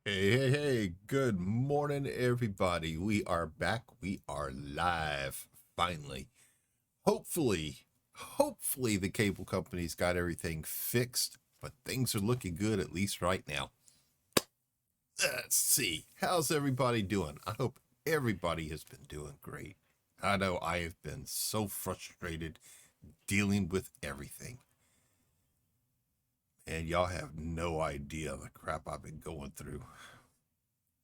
Hey, good morning, everybody. We are back. We are live, finally. Hopefully, the cable company's got everything fixed, but things are looking good, at least right now. Let's see. How's everybody doing? I hope everybody has been doing great. I know I have been so frustrated dealing with everything. And y'all have no idea the crap I've been going through.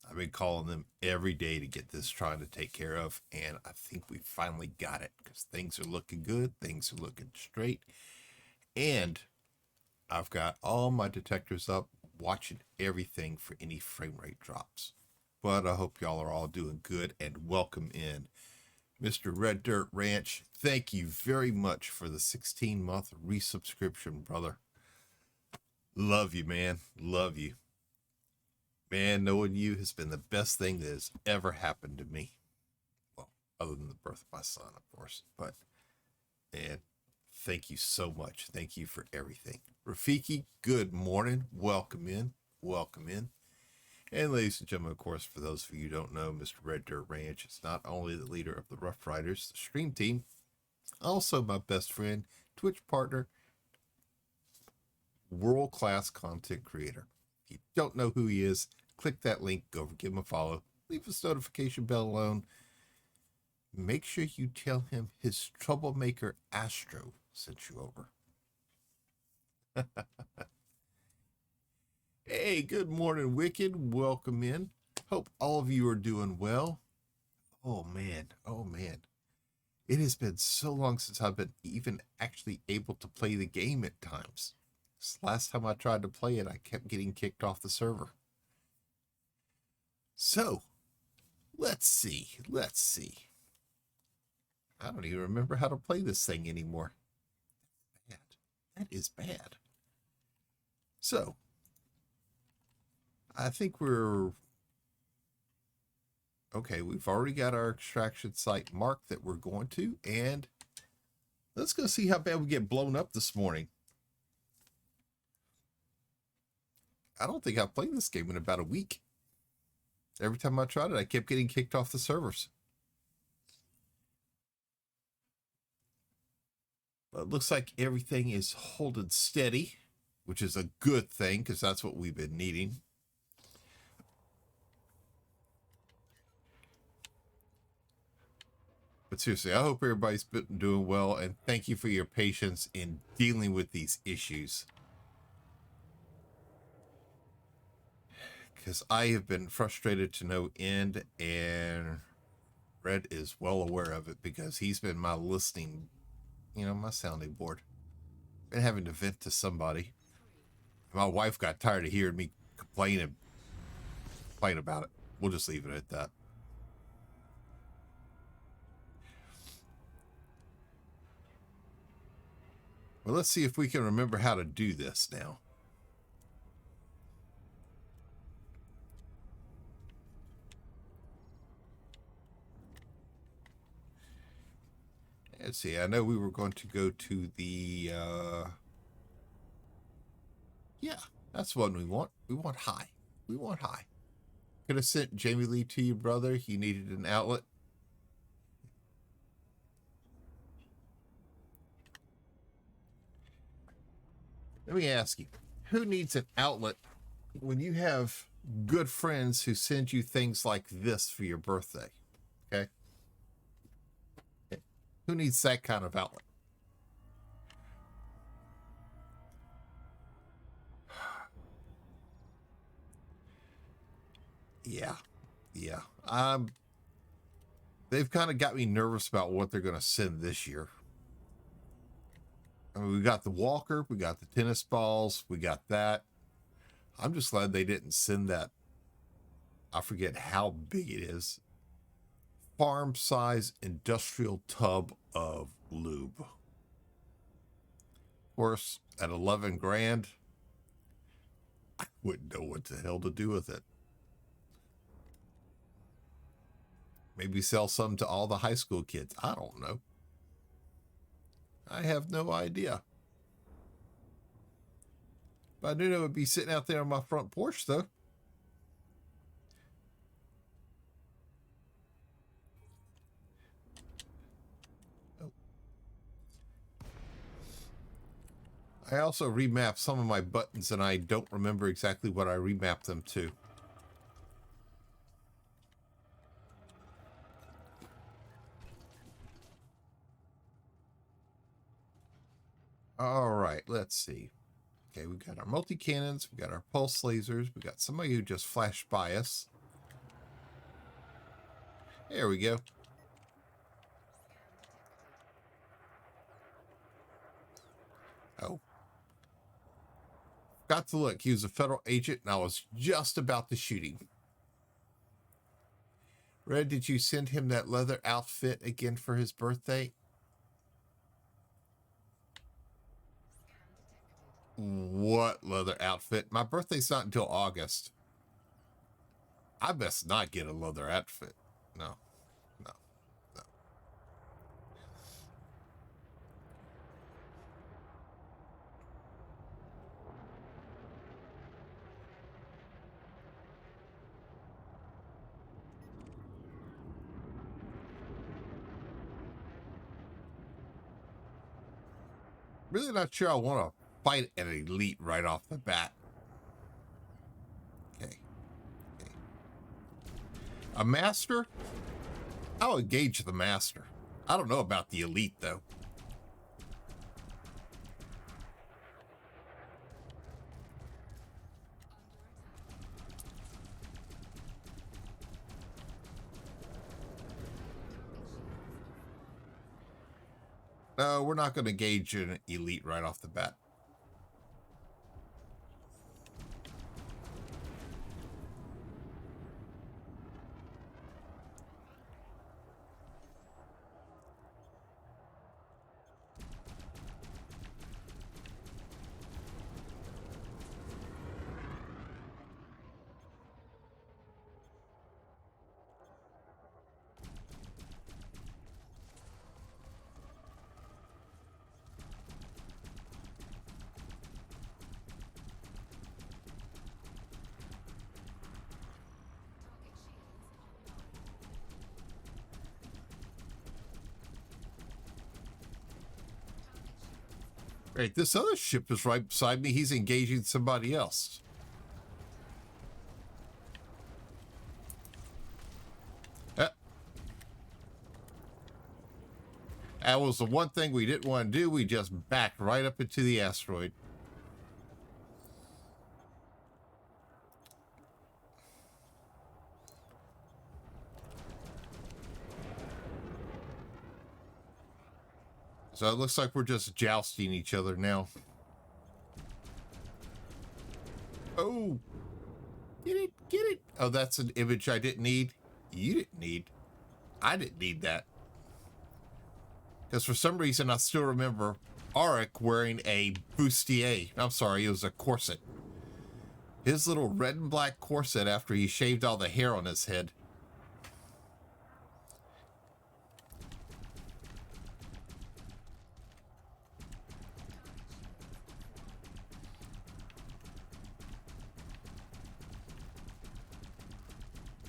I've been calling them every day to get this trying to take care of, and I think we finally got it because things are looking good, things are looking straight, and I've got all my detectors up, watching everything for any frame rate drops. But I hope y'all are all doing good and welcome in Mr. Red Dirt Ranch. Thank you very much for the 16-month resubscription, brother. Love you, man. Love you. Man, knowing you has been the best thing that has ever happened to me. Well, other than the birth of my son, of course. But, man, thank you so much. Thank you for everything. Rafiki, good morning. Welcome in. Welcome in. And ladies and gentlemen, of course, for those of you who don't know, Mr. Red Dirt Ranch is not only the leader of the Rough Riders, the stream team, also my best friend, Twitch partner, world-class content creator. If you don't know who he is, click that link, go over, give him a follow, leave his notification bell alone. Make sure you tell him his troublemaker Astro sent you over. Hey, good morning, Wicked. Welcome in. Hope all of you are doing well. Oh man, oh man. It has been so long since I've been even actually able to play the game at times. This last time I tried to play it, I kept getting kicked off the server. So, let's see. Let's see. I don't even remember how to play this thing anymore. Bad. That is bad. So, I think we're okay. We've already got our extraction site marked that we're going to, and let's go see how bad we get blown up this morning. I don't think I've played this game in about a week. Every time I tried it, I kept getting kicked off the servers. But it looks like everything is holding steady, which is a good thing because that's what we've been needing. But seriously, I hope everybody's been doing well, and thank you for your patience in dealing with these issues. Because I have been frustrated to no end, and Red is well aware of it because he's been my listening, my sounding board. Been having to vent to somebody. My wife got tired of hearing me complain about it. We'll just leave it at that. Well, let's see if we can remember how to do this now. Let's see. I know we were going to go to the, yeah, that's what we want. We want high. We want high. Could have sent Jamie Lee to you, brother. He needed an outlet. Let me ask you, who needs an outlet when you have good friends who send you things like this for your birthday? Okay. Who needs that kind of outlet? Yeah. Yeah. They've kind of got me nervous about what they're going to send this year. I mean, we got the walker, we got the tennis balls, we got that. I'm just glad they didn't send that. I forget how big it is. Farm size industrial tub of lube. Of course, at 11 grand, I wouldn't know what the hell to do with it. Maybe sell some to all the high school kids. I don't know. I have no idea. But I knew it would be sitting out there on my front porch, though. I also remapped some of my buttons, and I don't remember exactly what I remapped them to. All right, let's see. Okay, we got our multi-cannons, we got our pulse lasers, we got somebody who just flashed by us. There we go. Oh. Got to look. He was a federal agent, and I was just about to shoot him. Red, did you send him that leather outfit again for his birthday? What leather outfit? My birthday's not until August. I best not get a leather outfit. No, no, no. Really not sure I want to fight an elite right off the bat. Okay. Okay. A master? I'll engage the master. I don't know about the elite, though. No, we're not going to engage an elite right off the bat. Right, this other ship is right beside me. He's engaging somebody else. That was the one thing we didn't want to do. We just backed right up into the asteroid. So it looks like we're just jousting each other now. Oh, get it, get it. Oh, that's an image I didn't need. You didn't need. I didn't need that. Because for some reason, I still remember Auric wearing a bustier. I'm sorry, it was a corset. His little red and black corset after he shaved all the hair on his head.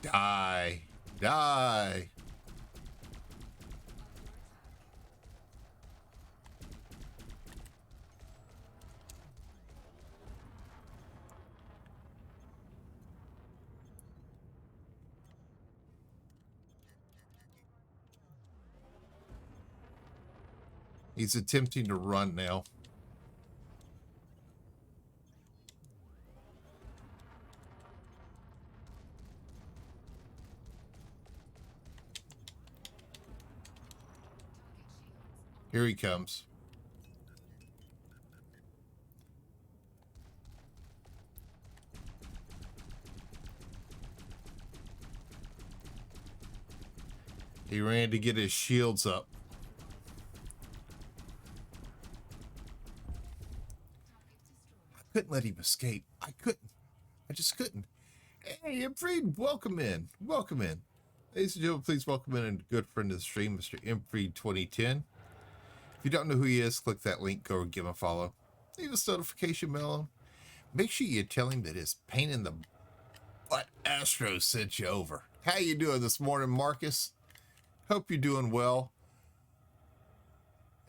Die. Die. He's attempting to run now. Here he comes. He ran to get his shields up. I couldn't let him escape. I couldn't. I just couldn't. Hey, Imfried, welcome in. Welcome in. Ladies and gentlemen, please welcome in a good friend of the stream, Mr. Imfried 2010. If you don't know who he is, click that link, go and give him a follow. Leave us a notification bell on. Make sure you tell him that his pain in the butt Astro sent you over. How you doing this morning, Marcus? Hope you're doing well.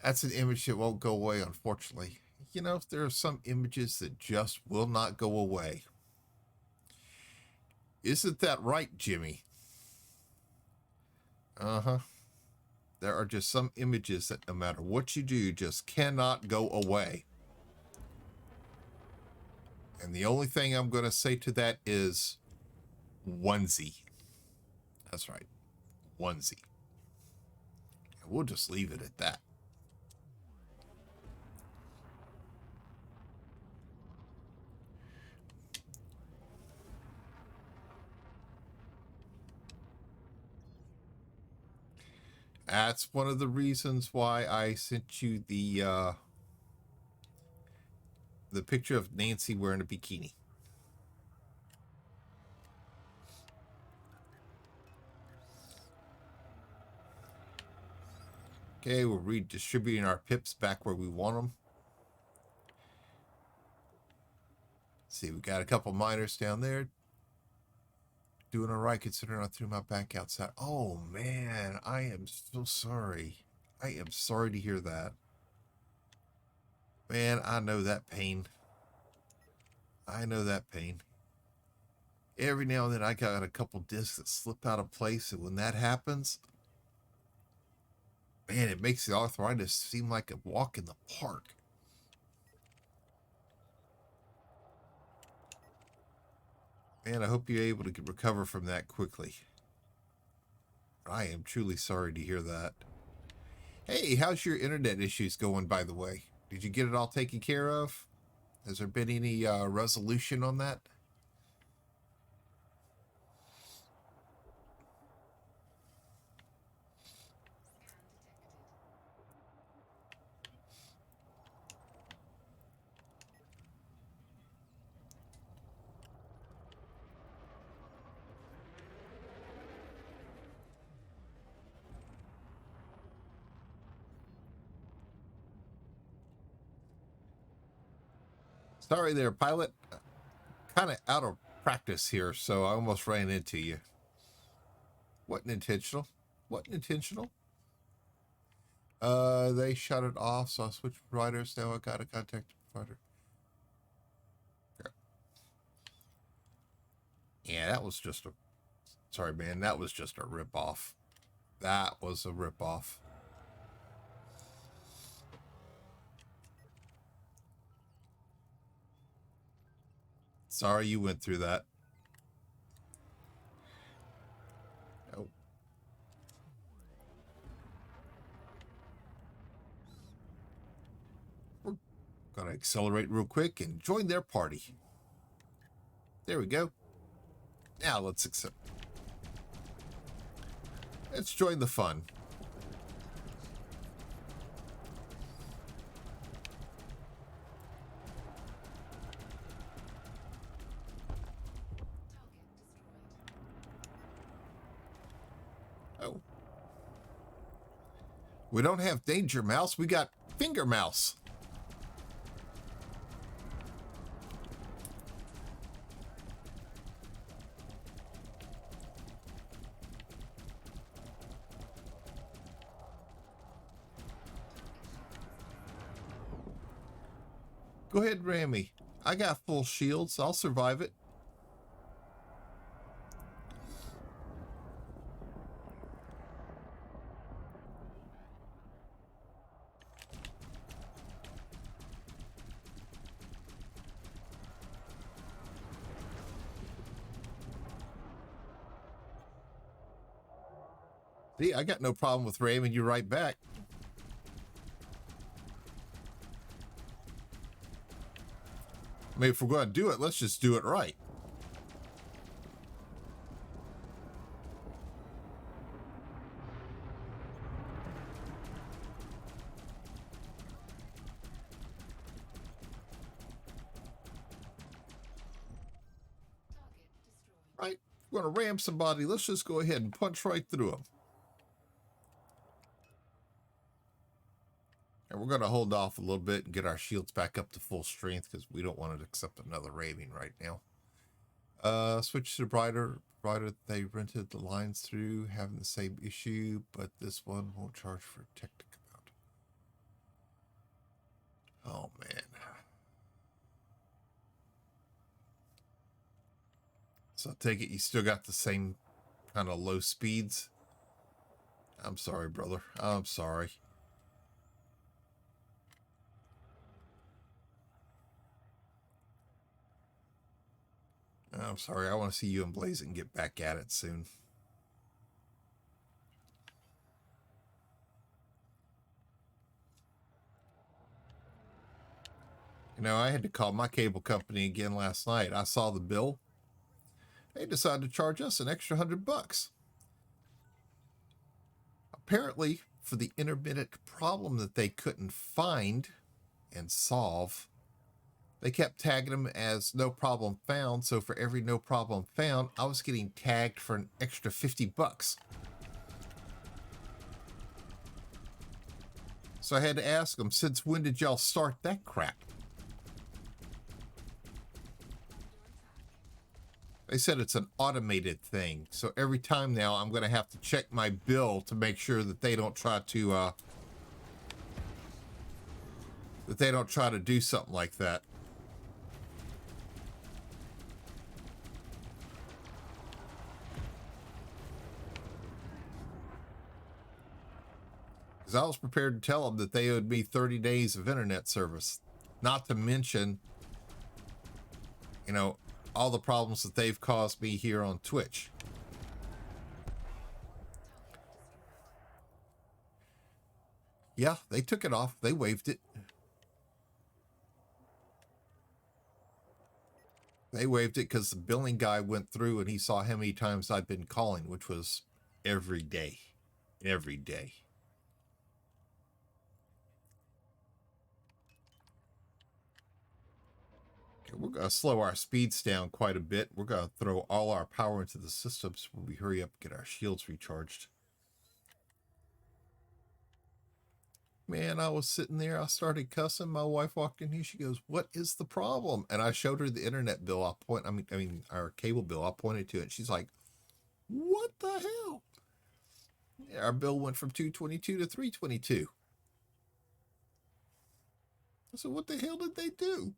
That's an image that won't go away, unfortunately. you know, there are some images that just will not go away. Isn't that right, Jimmy? Uh-huh. There are just some images that no matter what you do, just cannot go away. And the only thing I'm going to say to that is onesie. That's right. Onesie. And we'll just leave it at that. That's one of the reasons why I sent you the picture of Nancy wearing a bikini. Okay, we're redistributing our pips back where we want them. See, we got a couple miners down there. Doing all right considering I threw my back outside. Oh, man, I am so sorry. I am sorry to hear that. Man, I know that pain. I know that pain. Every now and then I got a couple discs that slip out of place, and when that happens, man, it makes the arthritis seem like a walk in the park. Man, I hope you're able to recover from that quickly. I am truly sorry to hear that. Hey, how's your internet issues going, by the way? Did you get it all taken care of? Has there been any resolution on that? Sorry there, pilot. Kind of out of practice here, so I almost ran into you. Wasn't intentional. Wasn't intentional. They shut it off, so I switched providers. Now I got a contact provider. Okay. Yeah, that was just a... Sorry, man. That was just a ripoff. That was a ripoff. Sorry you went through that. Oh. We're going to accelerate real quick and join their party. There we go. Now let's accept. Let's join the fun. Oh. We don't have Danger Mouse. We got Finger Mouse. Go ahead, ram me. I got full shields. I'll survive it. See, I got no problem with ramming you right back. I mean, if we're going to do it, let's just do it right. Right? If we're going to ram somebody, let's just go ahead and punch right through them. And we're going to hold off a little bit and get our shields back up to full strength because we don't want to accept another ramming right now. Switch to the provider they rented the lines through, having the same issue, but this one won't charge for technical amount. Oh, man. So I take it you still got the same kind of low speeds. I'm sorry, brother. I'm sorry. I'm sorry. I want to see you and Blazing get back at it soon. You know, I had to call my cable company again last night. I saw the bill. They decided to charge us an extra $100. Apparently, for the intermittent problem that they couldn't find and solve, they kept tagging them as no problem found. So for every no problem found, I was getting tagged for an extra $50. So I had to ask them, since when did y'all start that crap? They said it's an automated thing. So every time now I'm going to have to check my bill to make sure that they don't try to do something like that. Because I was prepared to tell them that they owed me 30 days of internet service. Not to mention, you know, all the problems that they've caused me here on Twitch. Yeah, they took it off. They waived it. They waived it because the billing guy went through and he saw how many times I'd been calling, which was every day. Every day. We're going to slow our speeds down quite a bit. We're going to throw all our power into the systems when we hurry up and get our shields recharged. Man, I was sitting there. I started cussing. My wife walked in here. She goes, "What is the problem?" And I showed her the internet bill. I mean, our cable bill. I pointed to it. And she's like, "What the hell?" Yeah, our bill went from 222 to 322. I said, "What the hell did they do?"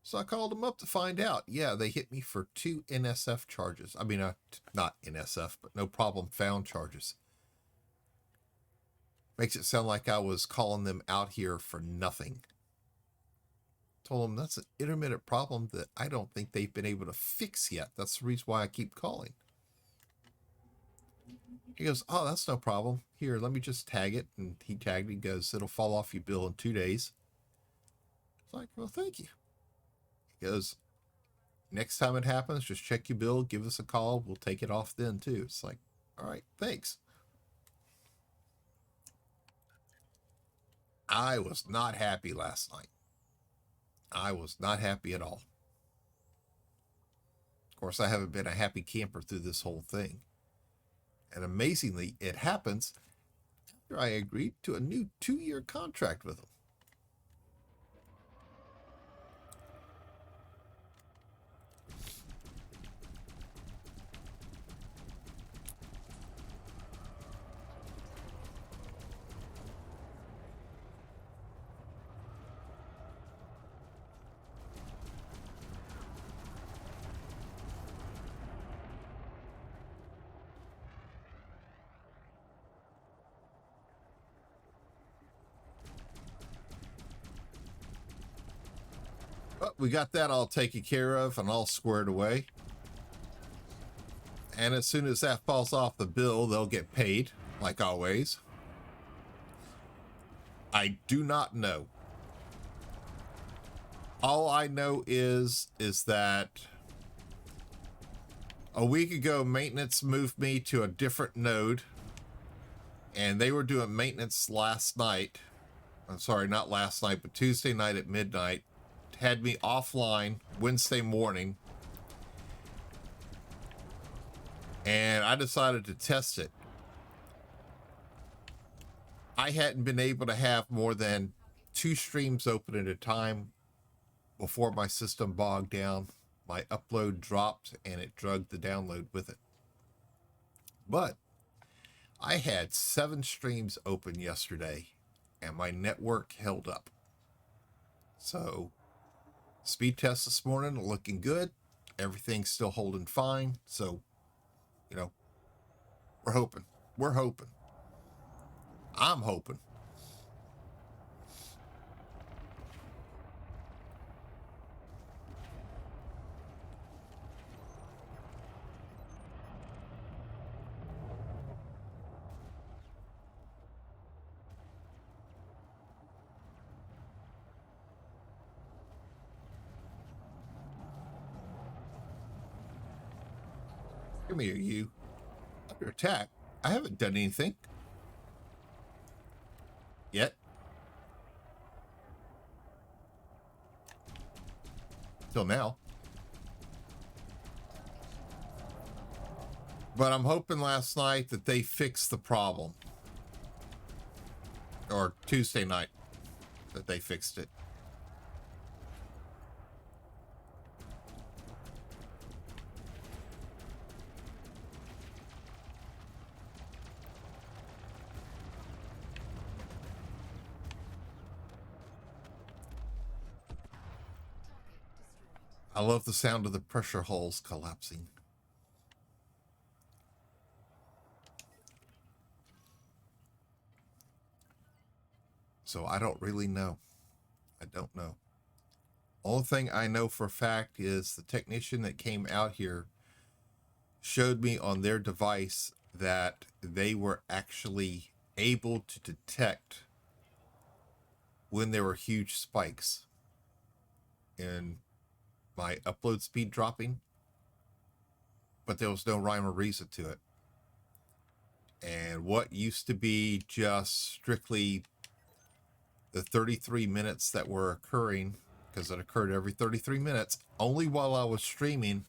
So I called them up to find out. Yeah, they hit me for 2 NSF charges. I mean, not NSF, but no problem found charges. Makes it sound like I was calling them out here for nothing. Told them that's an intermittent problem that I don't think they've been able to fix yet. That's the reason why I keep calling. He goes, "Oh, that's no problem. Here, let me just tag it." And he tagged me. He goes, "It'll fall off your bill in 2 days." It's like, "Well, thank you." He goes, "Next time it happens, just check your bill, give us a call. We'll take it off then, too." It's like, all right, thanks. I was not happy last night. I was not happy at all. Of course, I haven't been a happy camper through this whole thing. And amazingly, it happens after I agreed to a new 2-year contract with them. But we got that all taken care of and all squared away. And as soon as that falls off the bill, they'll get paid, like always. I do not know. All I know is that a week ago, maintenance moved me to a different node, and they were doing maintenance last night. I'm sorry, not last night, but Tuesday night at midnight. Had me offline Wednesday morning, and I decided to test it. I hadn't been able to have more than 2 streams open at a time before my system bogged down. My upload dropped and it drugged the download with it. But I had 7 streams open yesterday and my network held up. So speed test this morning looking good. everything's still holding fine. So, you know, we're hoping. We're hoping. I'm hoping. Come here, you. Under attack. I haven't done anything yet. Till now. But I'm hoping last night that they fixed the problem. Or Tuesday night that they fixed it. I love the sound of the pressure hulls collapsing. So I don't really know. I don't know. Only thing I know for a fact is the technician that came out here showed me on their device that they were actually able to detect when there were huge spikes in my upload speed dropping, but there was no rhyme or reason to it. And what used to be just strictly the 33 minutes that were occurring, because it occurred every 33 minutes, only while I was streaming,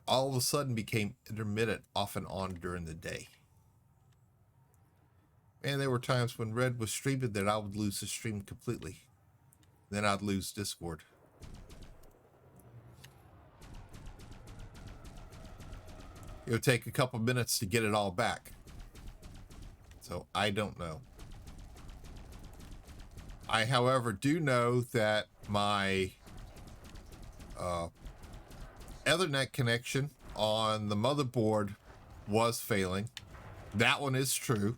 all of a sudden became intermittent off and on during the day. And there were times when Red was streaming that I would lose the stream completely. Then I'd lose Discord. It would take a couple minutes to get it all back. So I don't know. I, however, do know that my Ethernet connection on the motherboard was failing. That one is true.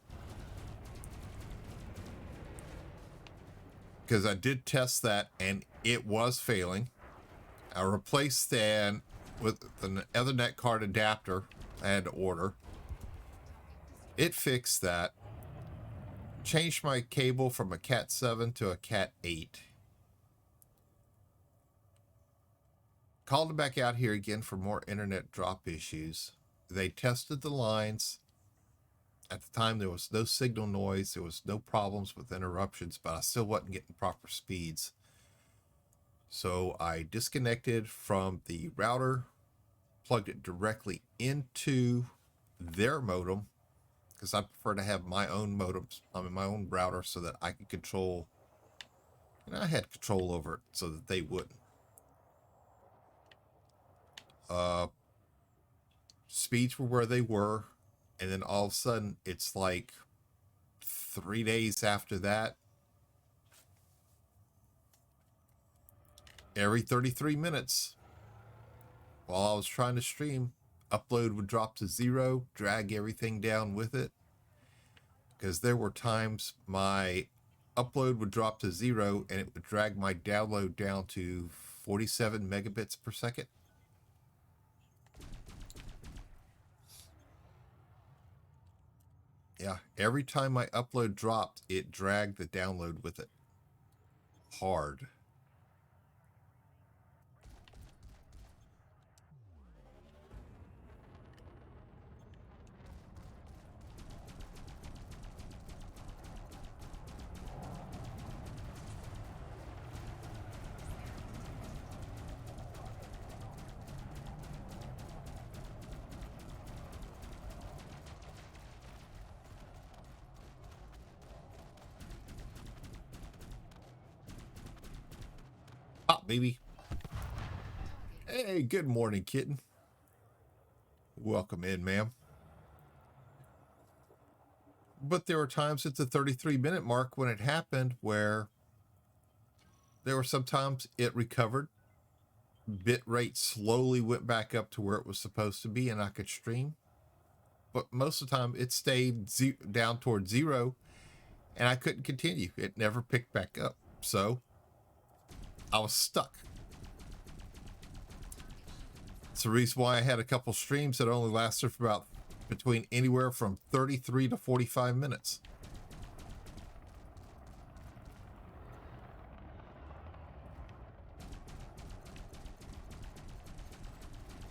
Because I did test that and it was failing. I replaced that with an Ethernet card adapter I had to order. It fixed that. Changed my cable from a Cat 7 to a Cat 8. Called them back out here again for more internet drop issues. They tested the lines. At the time, there was no signal noise. There was no problems with interruptions, but I still wasn't getting proper speeds. So I disconnected from the router, plugged it directly into their modem, because I prefer to have my own modems, my own router, so that I could control, and I had control over it so that they wouldn't. Speeds were where they were, and then all of a sudden, it's like 3 days after that, every 33 minutes, while I was trying to stream, upload would drop to 0, drag everything down with it. Because there were times my upload would drop to 0 and it would drag my download down to 47 megabits per second. Yeah, every time my upload dropped, it dragged the download with it. Hard. Pop, baby. Hey, good morning, kitten. Welcome in, ma'am. But there were times at the 33-minute mark when it happened where there were sometimes it recovered bit rate slowly went back up to where it was supposed to be and I could stream. But most of the time it stayed down toward zero and I couldn't continue. It never picked back up. So I was stuck. It's the reason why I had a couple streams that only lasted for about between anywhere from 33 to 45 minutes.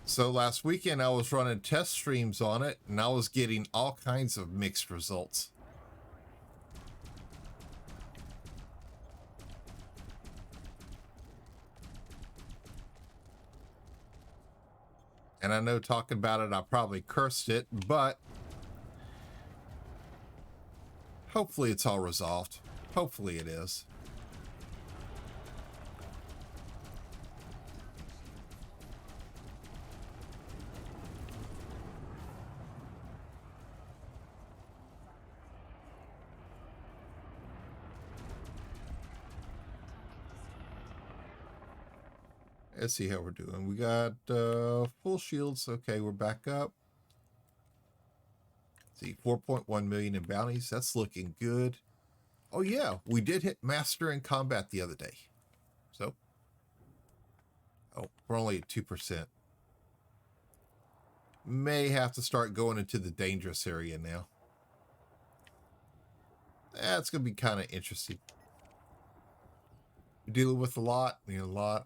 So last weekend I was running test streams on it and I was getting all kinds of mixed results. And I know talking about it, I probably cursed it, but hopefully it's all resolved. Hopefully it is. Let's see how we're doing. We got full shields. Okay, we're back up. Let's see, 4.1 million in bounties. That's looking good. Oh yeah, we did hit Master in Combat the other day. So, oh, we're only at 2%. May have to start going into the dangerous area now. That's going to be kind of interesting. Dealing with a lot.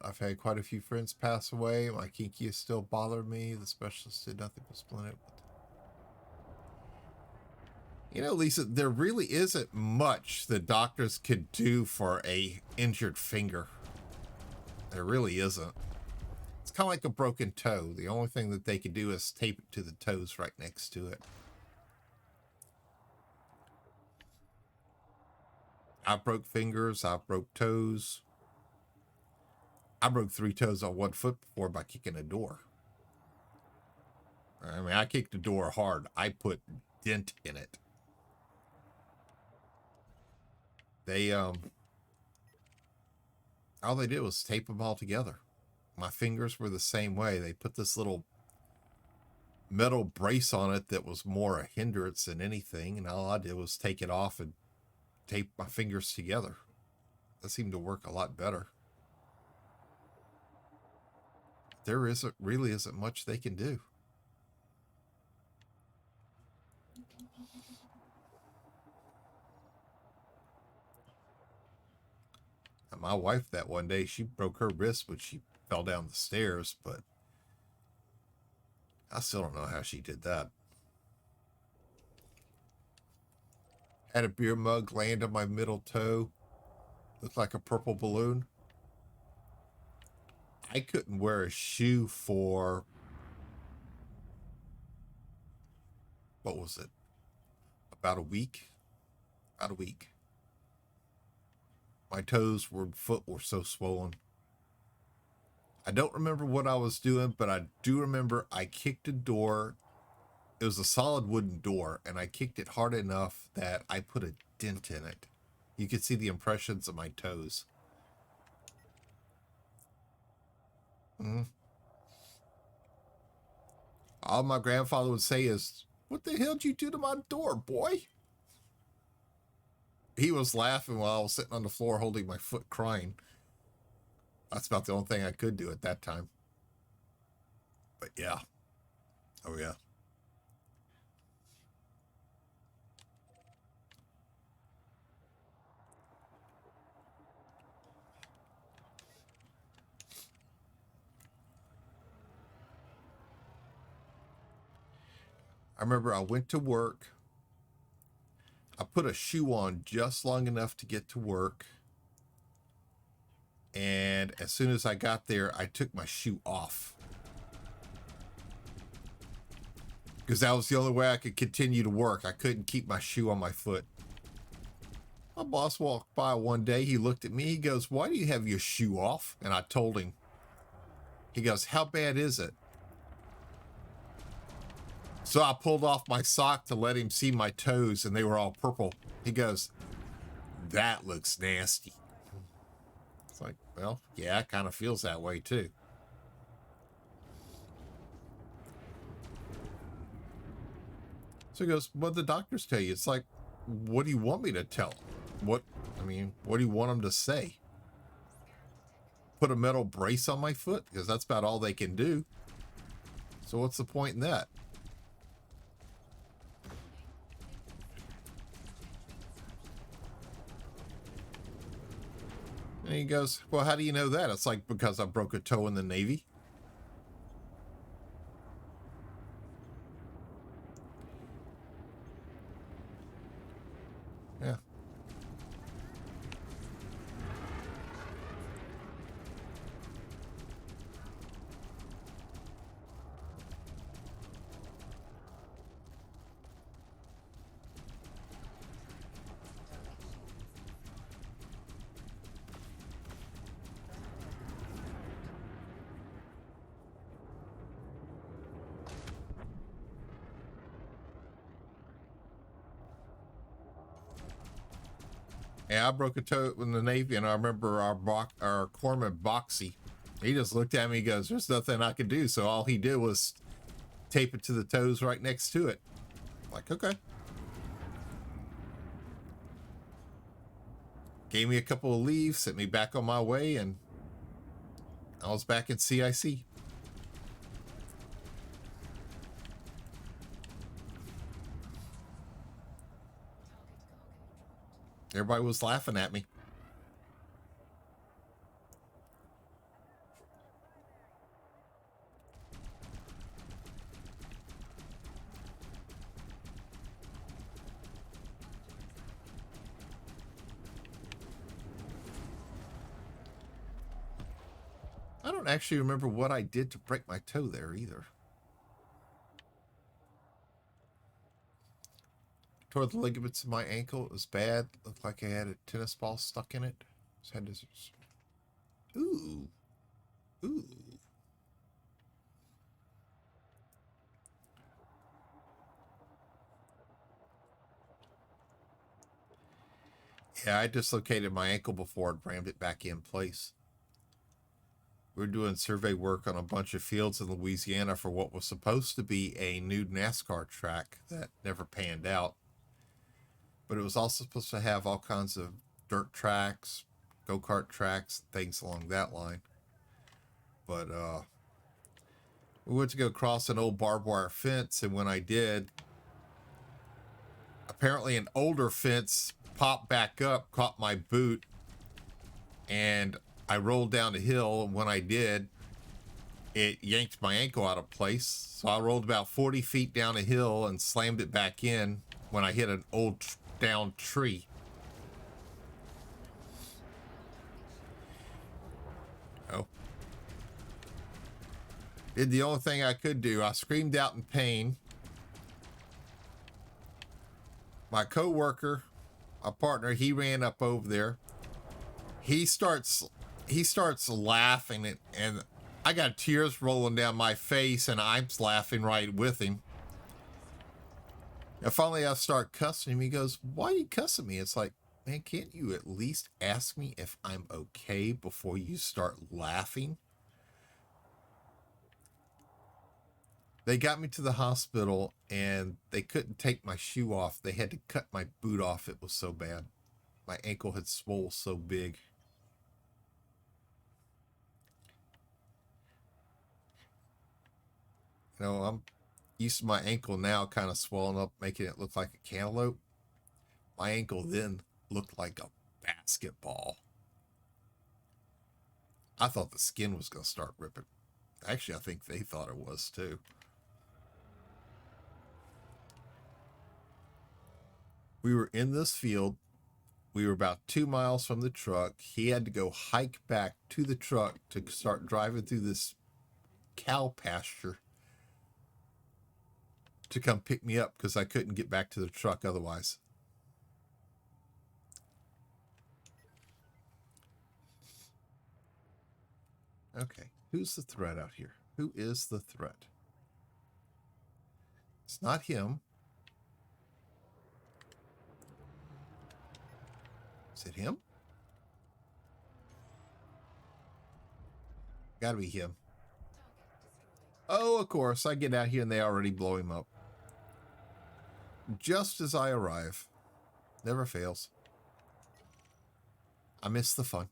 I've had quite a few friends pass away. My kinky is still bothering me. The specialist did nothing but splint it. You know, Lisa, there really isn't much the doctors could do for a injured finger. There really isn't. It's kind of like a broken toe. The only thing that they could do is tape it to the toes right next to it. I broke fingers. I broke toes. I broke 3 toes on 1 foot before by kicking a door. I mean, I kicked the door hard. I put dent in it. They, all they did was tape them all together. My fingers were the same way. They put this little metal brace on it that was more a hindrance than anything. And all I did was take it off and tape my fingers together. That seemed to work a lot better. There really isn't much they can do. And my wife that one day, she broke her wrist when she fell down the stairs, but I still don't know how she did that. Had a beer mug land on my middle toe. Looked like a purple balloon. I couldn't wear a shoe for, what was it? About a week? About a week. My toes and foot were so swollen. I don't remember what I was doing, but I do remember I kicked a door. It was a solid wooden door, and I kicked it hard enough that I put a dent in it. You could see the impressions of my toes. All my grandfather would say is, "What the hell did you do to my door, boy?" He was laughing while I was sitting on the floor holding my foot crying. That's about the only thing I could do at that time. But yeah. Oh yeah. I remember I went to work. I put a shoe on just long enough to get to work. And as soon as I got there, I took my shoe off. Because that was the only way I could continue to work. I couldn't keep my shoe on my foot. My boss walked by one day. He looked at me. He goes, "Why do you have your shoe off?" And I told him. He goes, "How bad is it?" So I pulled off my sock to let him see my toes, and they were all purple. He goes, "That looks nasty." It's like, well, yeah, it kind of feels that way too. So he goes, what the doctors tell you? It's like, what do you want me to tell them? What do you want them to say? Put a metal brace on my foot? Because that's about all they can do. So what's the point in that? And he goes, well, how do you know that? It's like, because I broke a toe in the Navy. Yeah. Yeah, I broke a toe in the Navy, and I remember our corpsman Boxy. He just looked at me and goes, there's nothing I could do. So all he did was tape it to the toes right next to it. I'm like, okay. Gave me a couple of leaves, sent me back on my way, and I was back in CIC. Everybody was laughing at me. I don't actually remember what I did to break my toe there either. Tore the ligaments in my ankle. It was bad. Looked like I had a tennis ball stuck in it. Just had to... Ooh. Ooh. Yeah, I dislocated my ankle before and rammed it back in place. We were doing survey work on a bunch of fields in Louisiana for what was supposed to be a new NASCAR track that never panned out. But it was also supposed to have all kinds of dirt tracks, go-kart tracks, things along that line. But we went to go cross an old barbed wire fence, and when I did, apparently an older fence popped back up, caught my boot, and I rolled down the hill, and when I did, it yanked my ankle out of place. So I rolled about 40 feet down a hill and slammed it back in when I hit an old down tree. Oh. Did the only thing I could do. I screamed out in pain. My co-worker, my partner, he ran up over there. He starts laughing, and I got tears rolling down my face, and I'm laughing right with him. And finally I start cussing him. He goes, why are you cussing me? It's like, man, can't you at least ask me if I'm okay before you start laughing? They got me to the hospital, and they couldn't take my shoe off. They had to cut my boot off. It was so bad. My ankle had swollen so big. You know, I'm used to my ankle now kind of swollen up, making it look like a cantaloupe. My ankle then looked like a basketball. I thought the skin was going to start ripping. Actually, I think they thought it was too. We were in this field. We were about 2 miles from the truck. He had to go hike back to the truck to start driving through this cow pasture to come pick me up because I couldn't get back to the truck otherwise. Okay, who's the threat out here? Who is the threat? It's not him. Is it him? Gotta be him. Oh, of course. I get out here and they already blow him up. just as I arrive. Never fails. I miss the fun.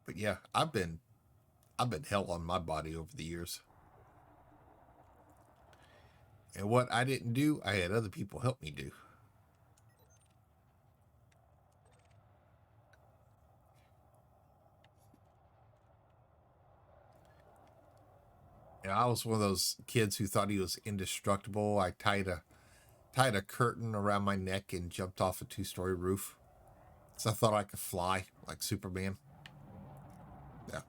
But yeah, I've been hell on my body over the years. And what I didn't do, I had other people help me do. And I was one of those kids who thought he was indestructible. I tied a curtain around my neck and jumped off a 2-story roof. So I thought I could fly like Superman. Yeah.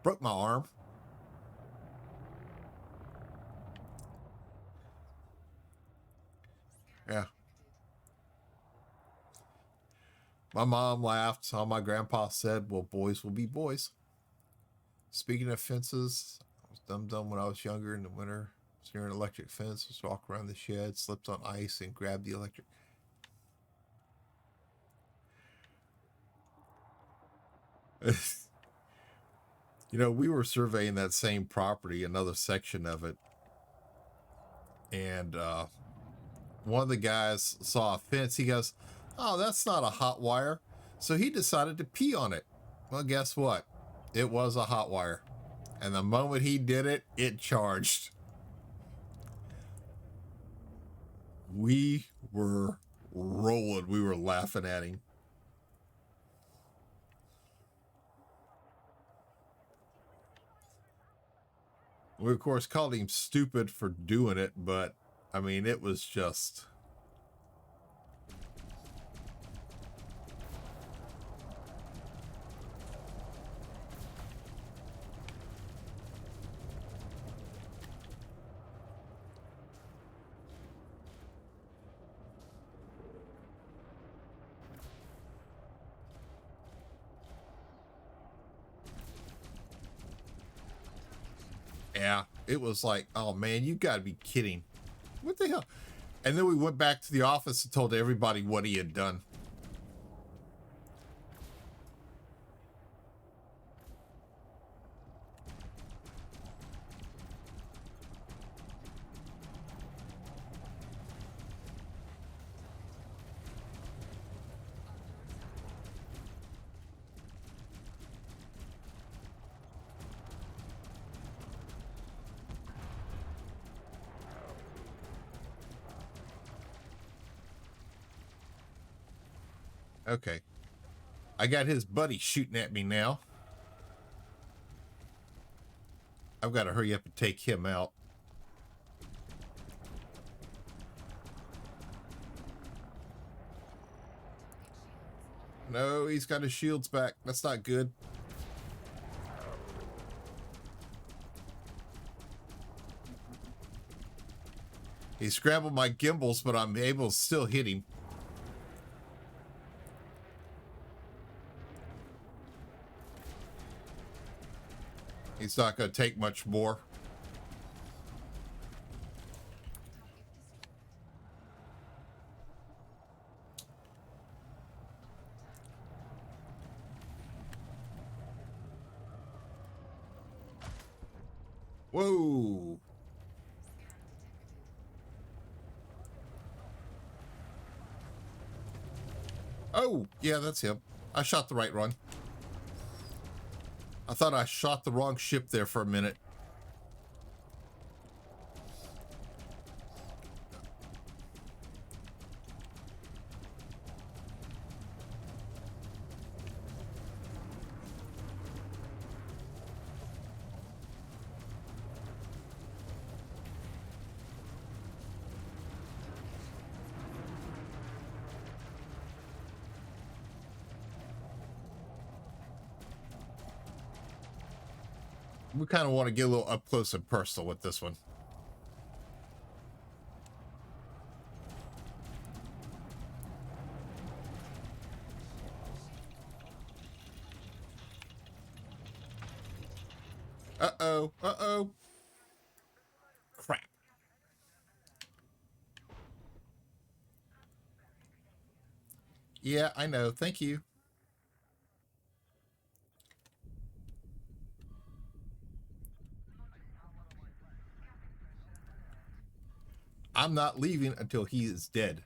Broke my arm. Yeah. My mom laughed. All my grandpa said, well, boys will be boys. Speaking of fences, I was dumb when I was younger in the winter. I was near an electric fence, just walk around the shed, slipped on ice, and grabbed the electric. You know, we were surveying that same property, another section of it, and one of the guys saw a fence. He goes, oh, that's not a hot wire. So he decided to pee on it. Well, guess what? It was a hot wire. And the moment he did it, it charged. We were rolling. We were laughing at him. We, of course, called him stupid for doing it, but, I mean, it was just... Yeah, it was like, oh, man, you got to be kidding. What the hell? And then we went back to the office and told everybody what he had done. Okay. I got his buddy shooting at me now. I've got to hurry up and take him out. No, he's got his shields back. That's not good. He scrambled my gimbals, but I'm able to still hit him. He's not going to take much more. Whoa. Oh, yeah, that's him. I shot the right one. I thought I shot the wrong ship there for a minute. We kind of want to get a little up close and personal with this one. Uh-oh. Uh-oh. Crap. Yeah, I know. Thank you. I'm not leaving until he is dead.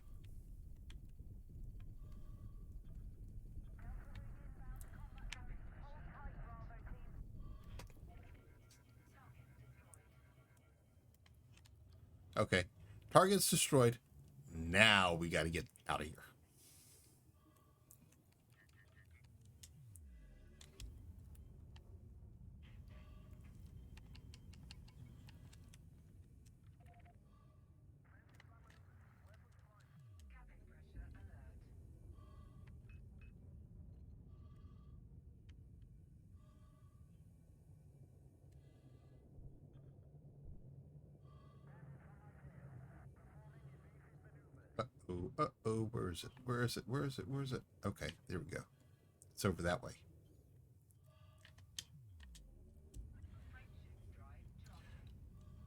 Okay. Target's destroyed. Now we got to get out of here. Uh-oh, uh-oh. Where is it? Where is it? Where is it? Where is it? Okay, there we go. It's over that way.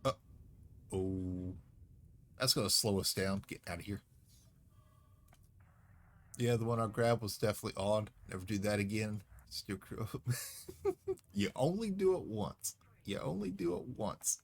Uh-oh. That's going to slow us down. Get out of here. Yeah, the one I grabbed was definitely on. Never do that again. Still crew. You only do it once. You only do it once.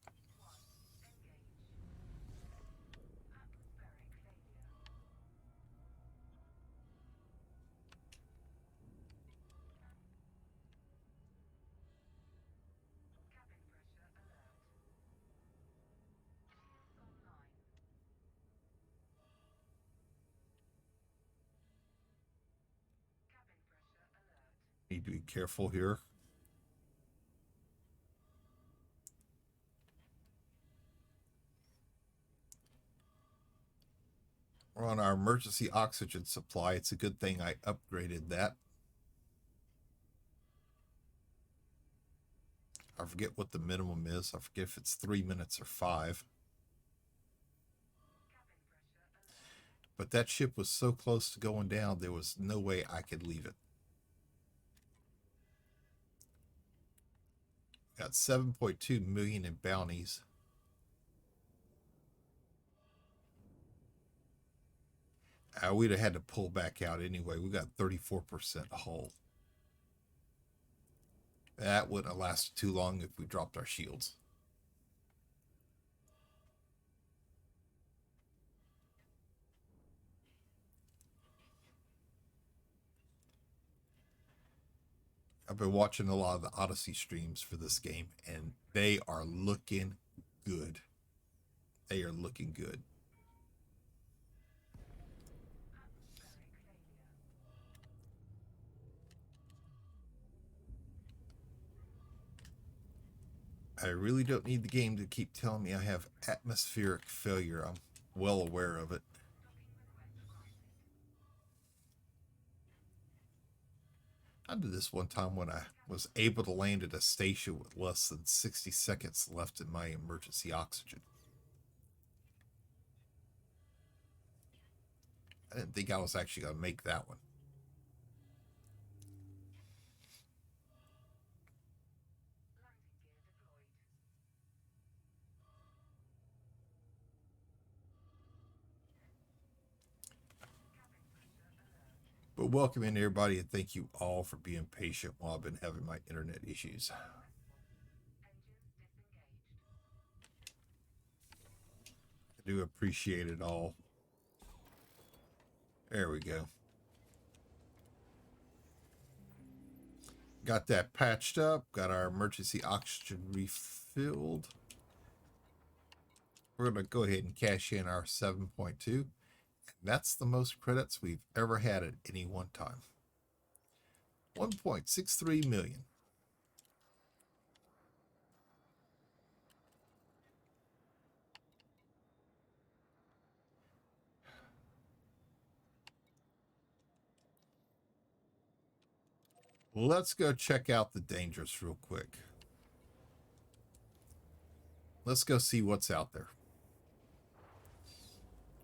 Need to be careful here. We're on our emergency oxygen supply. It's a good thing I upgraded that. I forget what the minimum is. I forget if it's 3 minutes or 5. But that ship was so close to going down, there was no way I could leave it. Got 7.2 million in bounties. We'd have had to pull back out anyway. We got 34% hull. That wouldn't have lasted too long if we dropped our shields. I've been watching a lot of the Odyssey streams for this game, and they are looking good. They are looking good. I really don't need the game to keep telling me I have atmospheric failure. I'm well aware of it. I did this one time when I was able to land at a station with less than 60 seconds left in my emergency oxygen. I didn't think I was actually going to make that one. But welcome in, everybody, and thank you all for being patient while I've been having my internet issues. I do appreciate it all. There we go. Got that patched up. Got our emergency oxygen refilled. We're going to go ahead and cash in our 7.2. That's the most credits we've ever had at any one time. 1.63 million. Let's go check out the Dangerous real quick. Let's go see what's out there.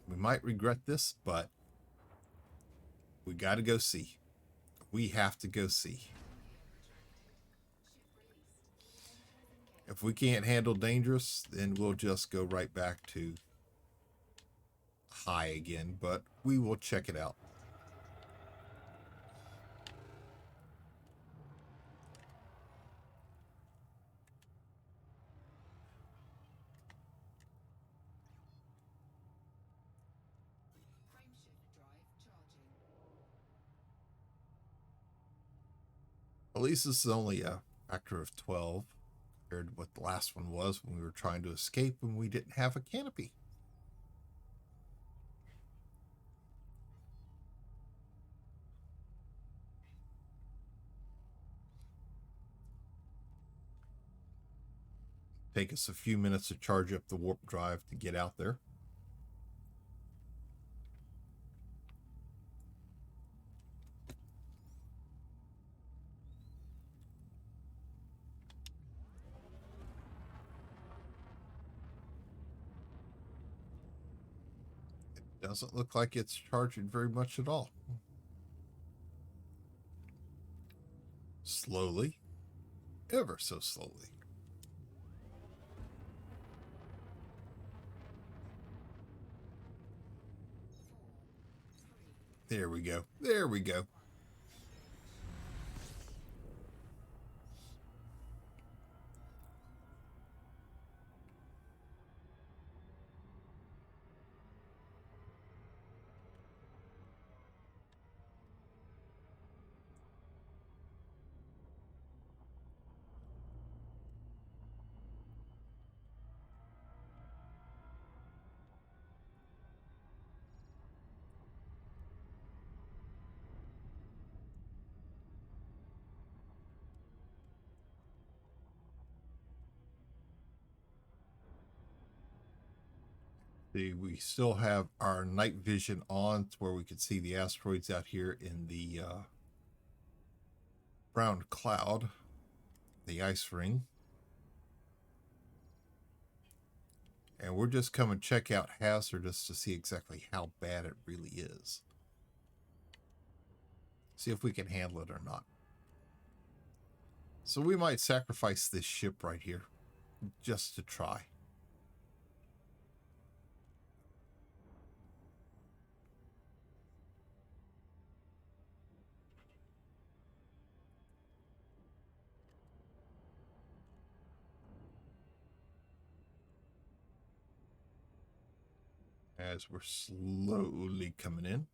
We might regret this, but we got to go see. We have to go see. If we can't handle Dangerous, then we'll just go right back to high again, but we will check it out. least this is only a factor of 12 compared to what the last one was when we were trying to escape and we didn't have a canopy. Take us a few minutes to charge up the warp drive to get out there. It doesn't look like it's charging very much at all. Slowly, ever so slowly. There we go. There we go. See, we still have our night vision on to where we can see the asteroids out here in the brown cloud, the ice ring. And we're just coming to check out hazardous to see exactly how bad it really is. See if we can handle it or not. So we might sacrifice this ship right here just to try. As we're slowly coming in.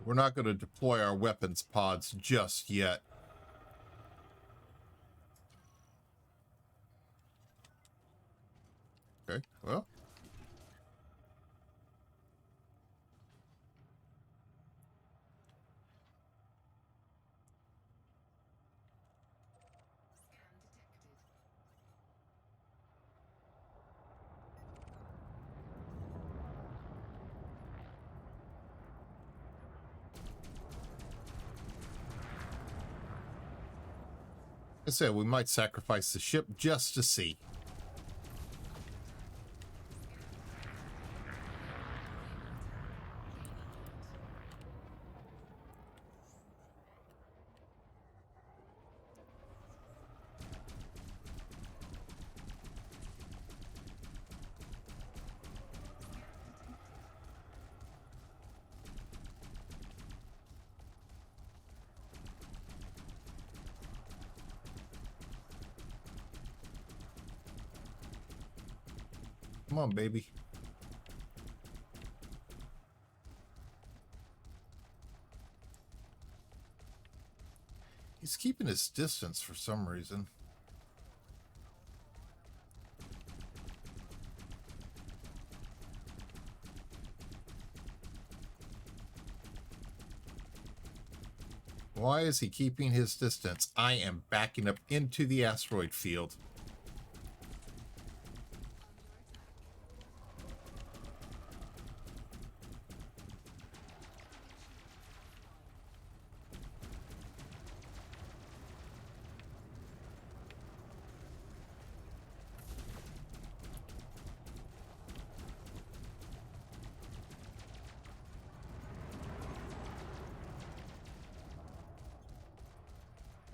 We're not going to deploy our weapons pods just yet. Okay, well. I said we might sacrifice the ship just to see. Come on, baby. He's keeping his distance for some reason. Why is he keeping his distance? I am backing up into the asteroid field.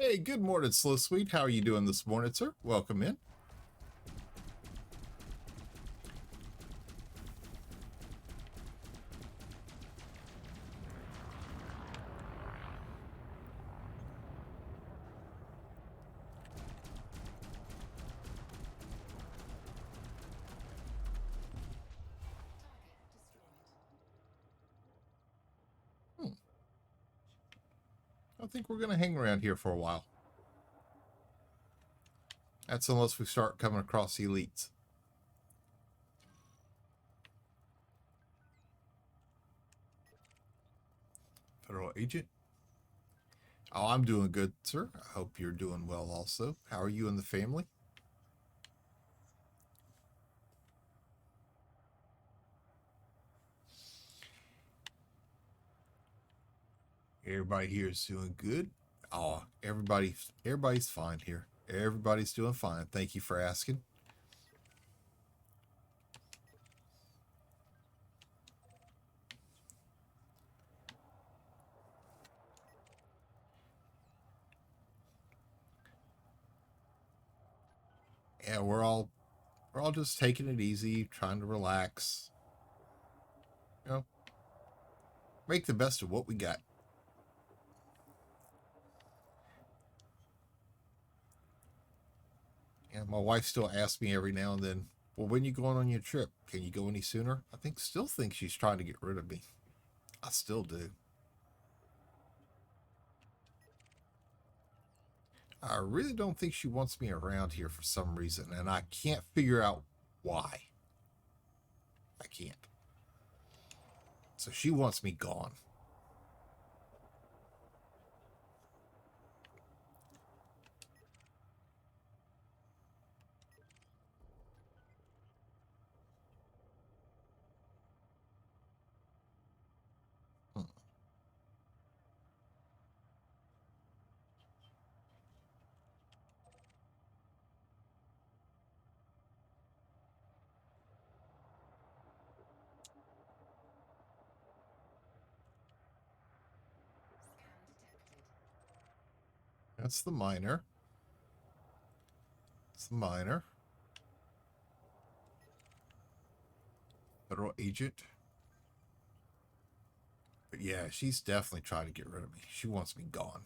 Hey, good morning, Slow Sweet. How are you doing this morning, sir? Welcome in. think we're going to hang around here for a while. That's unless we start coming across elites. Federal agent. Oh, I'm doing good, sir. I hope you're doing well also. How are you and the family? Everybody here is doing good. Oh, everybody's fine here. Everybody's doing fine. Thank you for asking. Yeah, we're all just taking it easy, trying to relax. You know, make the best of what we got. And my wife still asks me every now and then, well, when you going on your trip? Can you go any sooner? Still think she's trying to get rid of me. I still do. I really don't think she wants me around here for some reason, and I can't figure out why. I can't. So she wants me gone. Hmm. That's the minor. It's the minor. Federal agent. But yeah, she's definitely trying to get rid of me. She wants me gone.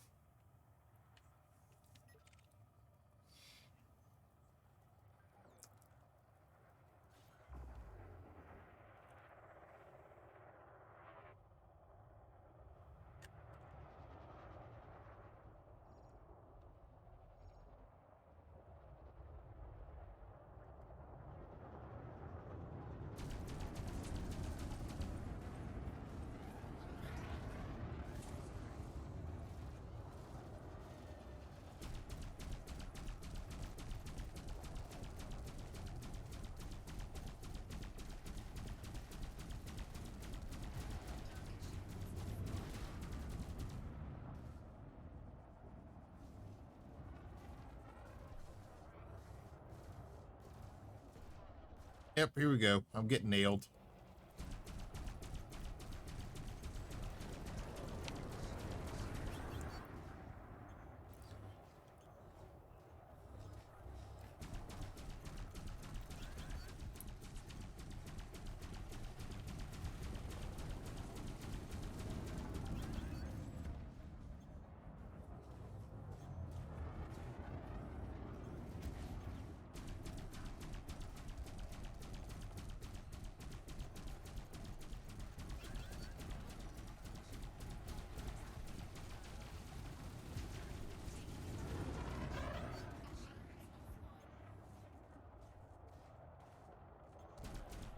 Yep, here we go. I'm getting nailed.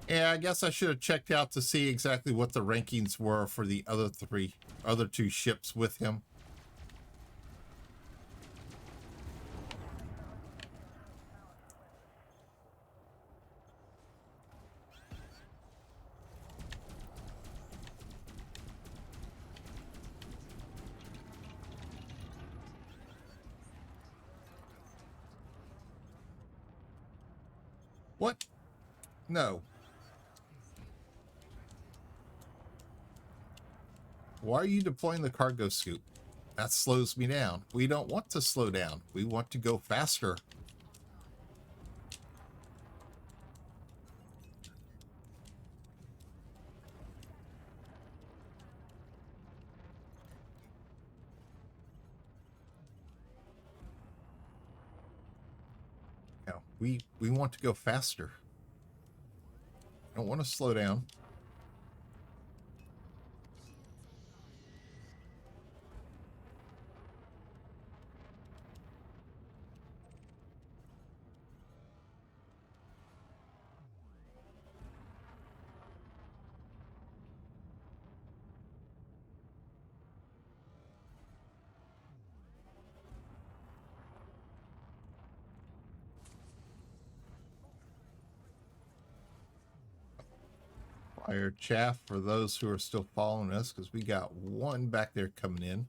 Yeah, I guess I should have checked out to see exactly what the rankings were for the other two ships with him. What? No. Why are you deploying the cargo scoop? That slows me down. We don't want to slow down. We want to go faster. No, we want to go faster. I don't want to slow down. Fire chaff for those who are still following us, because we got one back there coming in.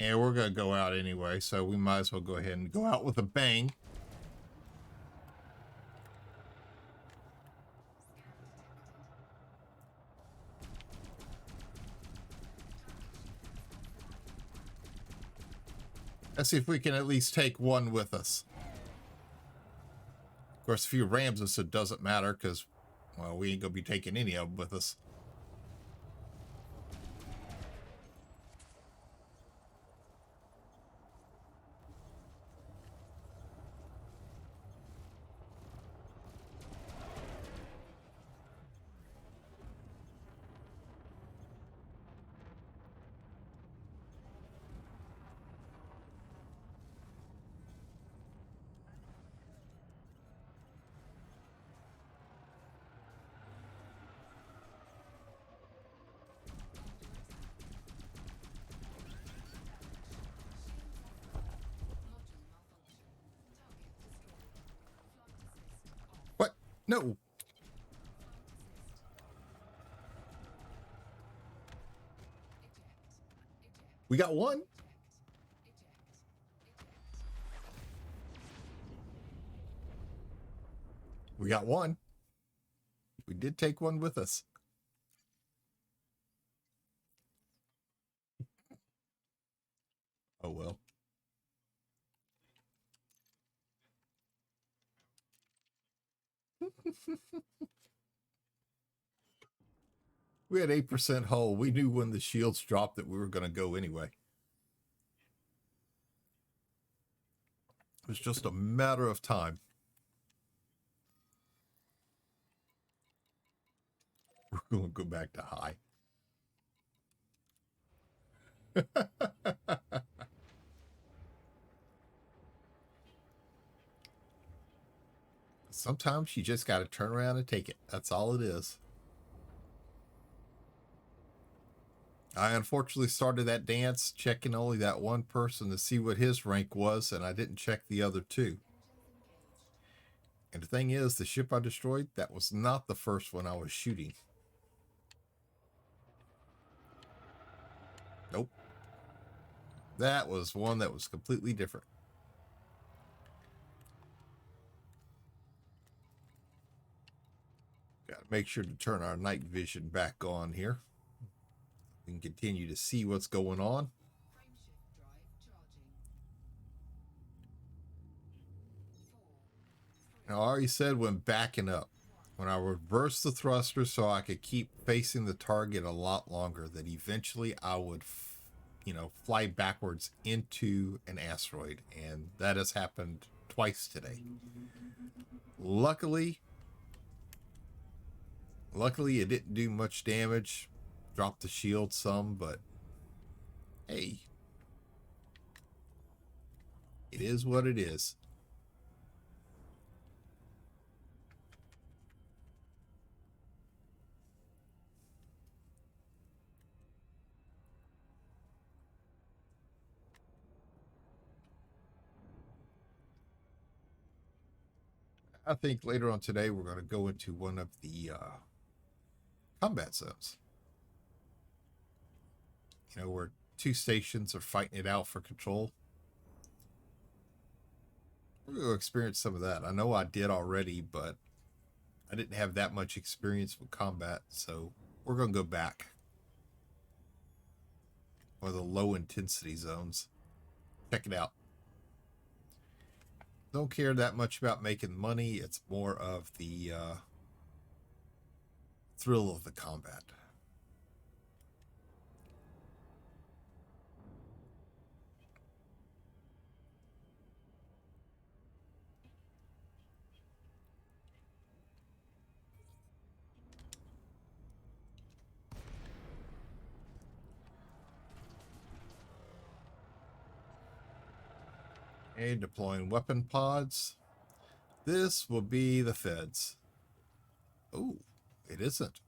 And we're going to go out anyway, so we might as well go ahead and go out with a bang. Let's see if we can at least take one with us. Of course, if he rams us, it doesn't matter because, well, we ain't going to be taking any of them with us. What? No. We got one. We got one. We did take one with us. Oh, well. We had 8% hull. We knew when the shields dropped that we were going to go anyway. It was just a matter of time. We're going to go back to high. Sometimes you just got to turn around and take it. That's all it is. I unfortunately started that dance checking only that one person to see what his rank was, and I didn't check the other two. And the thing is, the ship I destroyed, that was not the first one I was shooting. Nope. That was one that was completely different. Got to make sure to turn our night vision back on here. We can continue to see what's going on. Now, I already said when backing up, when I reversed the thruster so I could keep facing the target a lot longer, that eventually I would, fly backwards into an asteroid. And that has happened twice today. Luckily, it didn't do much damage. Dropped the shield some, but hey, it is what it is. I think later on today we're going to go into one of the combat zones. Where two stations are fighting it out for control. We're going to experience some of that. I know I did already, but I didn't have that much experience with combat, so we're going to go back. Or the low intensity zones. Check it out. Don't care that much about making money. It's more of the thrill of the combat. Okay, deploying weapon pods. This will be the feds. Oh, it isn't.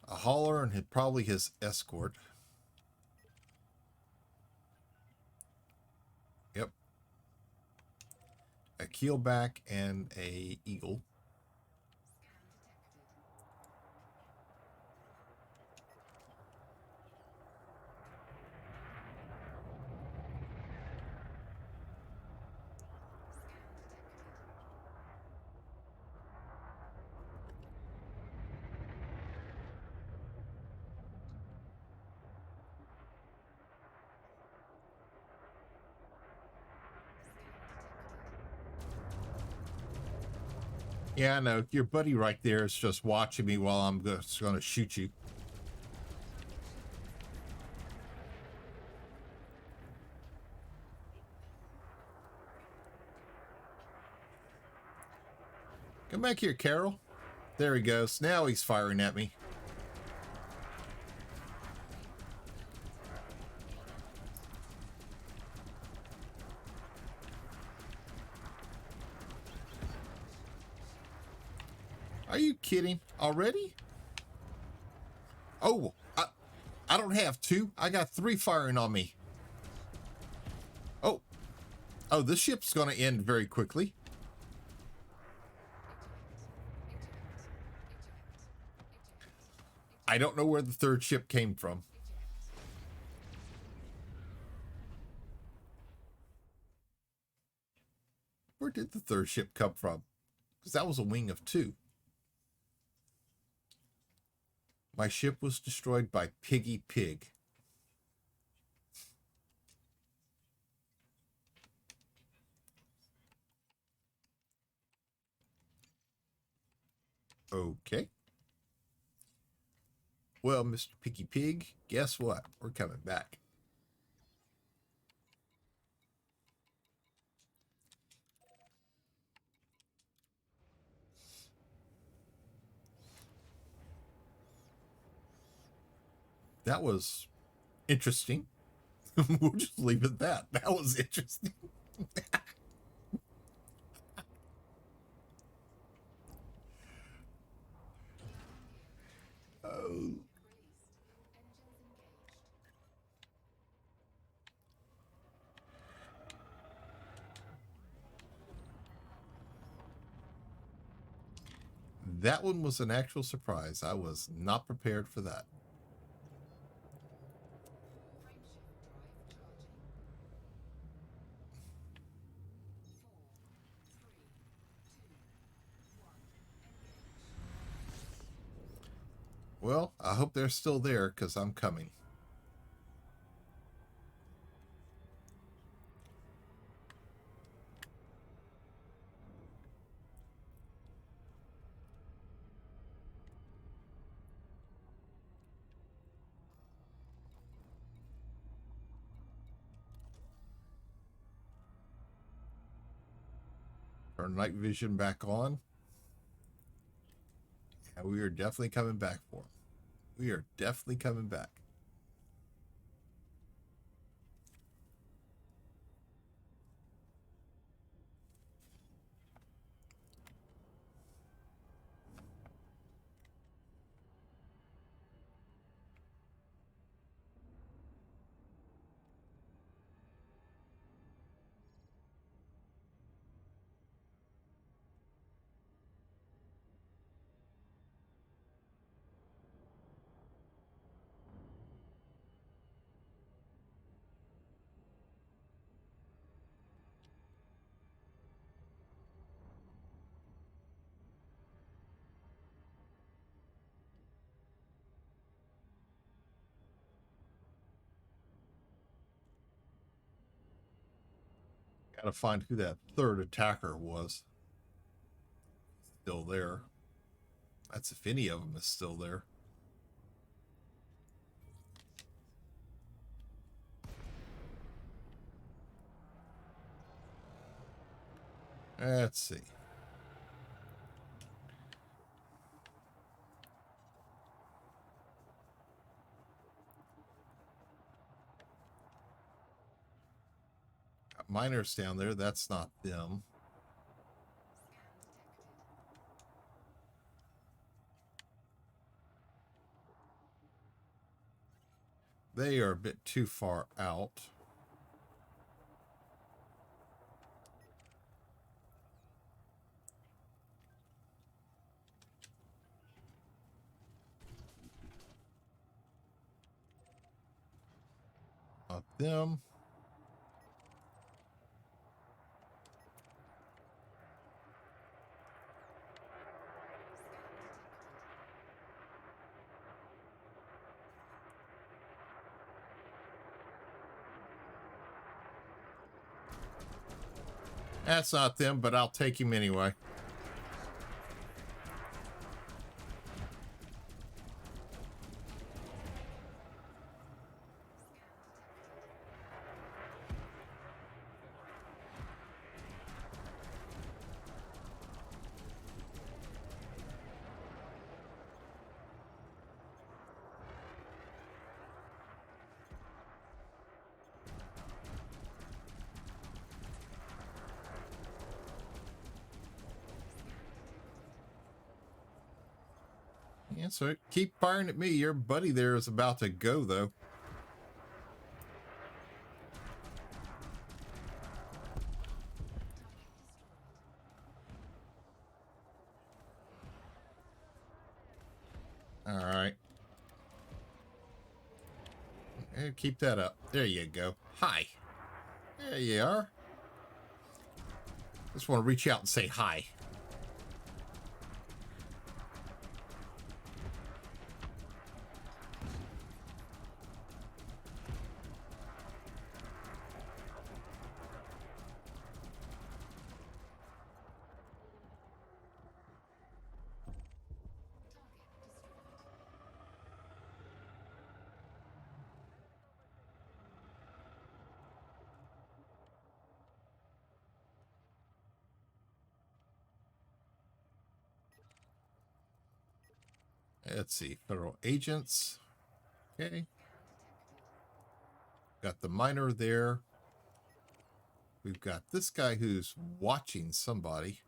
A hauler and probably his escort. Yep. A keelback and a eagle. Yeah, I know. Your buddy right there is just watching me while I'm just going to shoot you. Come back here, Carol. There he goes. Now he's firing at me. Are you kidding? Already? Oh, I don't have two. I got three firing on me. Oh. Oh, this ship's going to end very quickly. I don't know where the third ship came from. Where did the third ship come from? Because that was a wing of two. My ship was destroyed by Piggy Pig. Okay. Well, Mr. Piggy Pig, guess what? We're coming back. That was interesting. We'll just leave it at that. That was interesting. Oh. That one was an actual surprise. I was not prepared for that. Well, I hope they're still there because I'm coming. Turn night vision back on. And we are definitely coming back for them. We are definitely coming back. Gotta find who that third attacker was. Still there. That's if any of them is still there. Let's see. miners down there. That's not them. They are a bit too far out. Not them. That's not them, but I'll take him anyway. Yeah, so keep firing at me. Your buddy there is about to go, though. All right. And keep that up. There you go. Hi. There you are. Just want to reach out and say hi. Let's see. Federal agents. Okay. Got the miner there. We've got this guy who's watching somebody.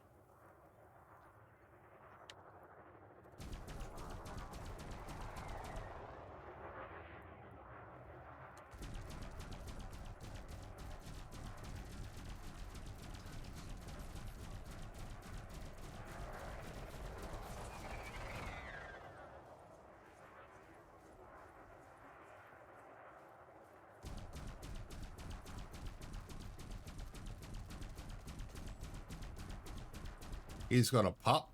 He's going to pop.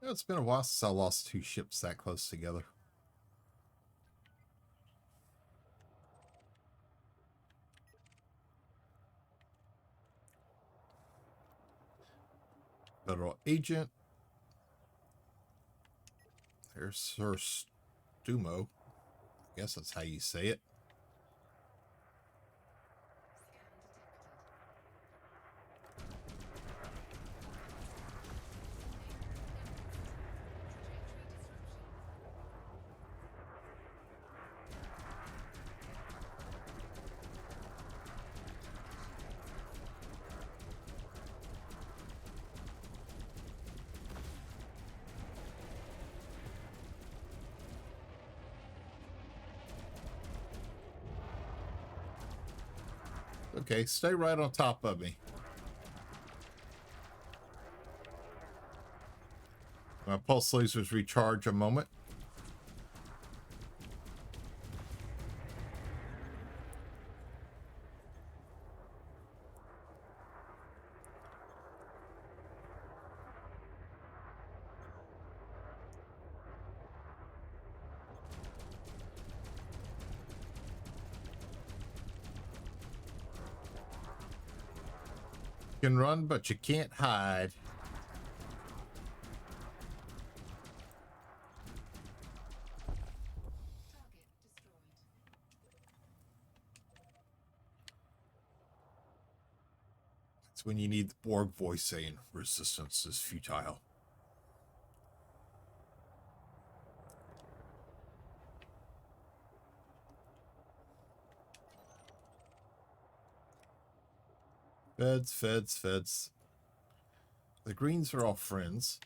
It's been a while since I lost two ships that close together. Federal agent. There's Sir Stumo. I guess that's how you say it. Okay, stay right on top of me. My pulse lasers recharge a moment. You can run, but you can't hide. It's when you need the Borg voice saying resistance is futile. Feds, feds, feds. The greens are all friends.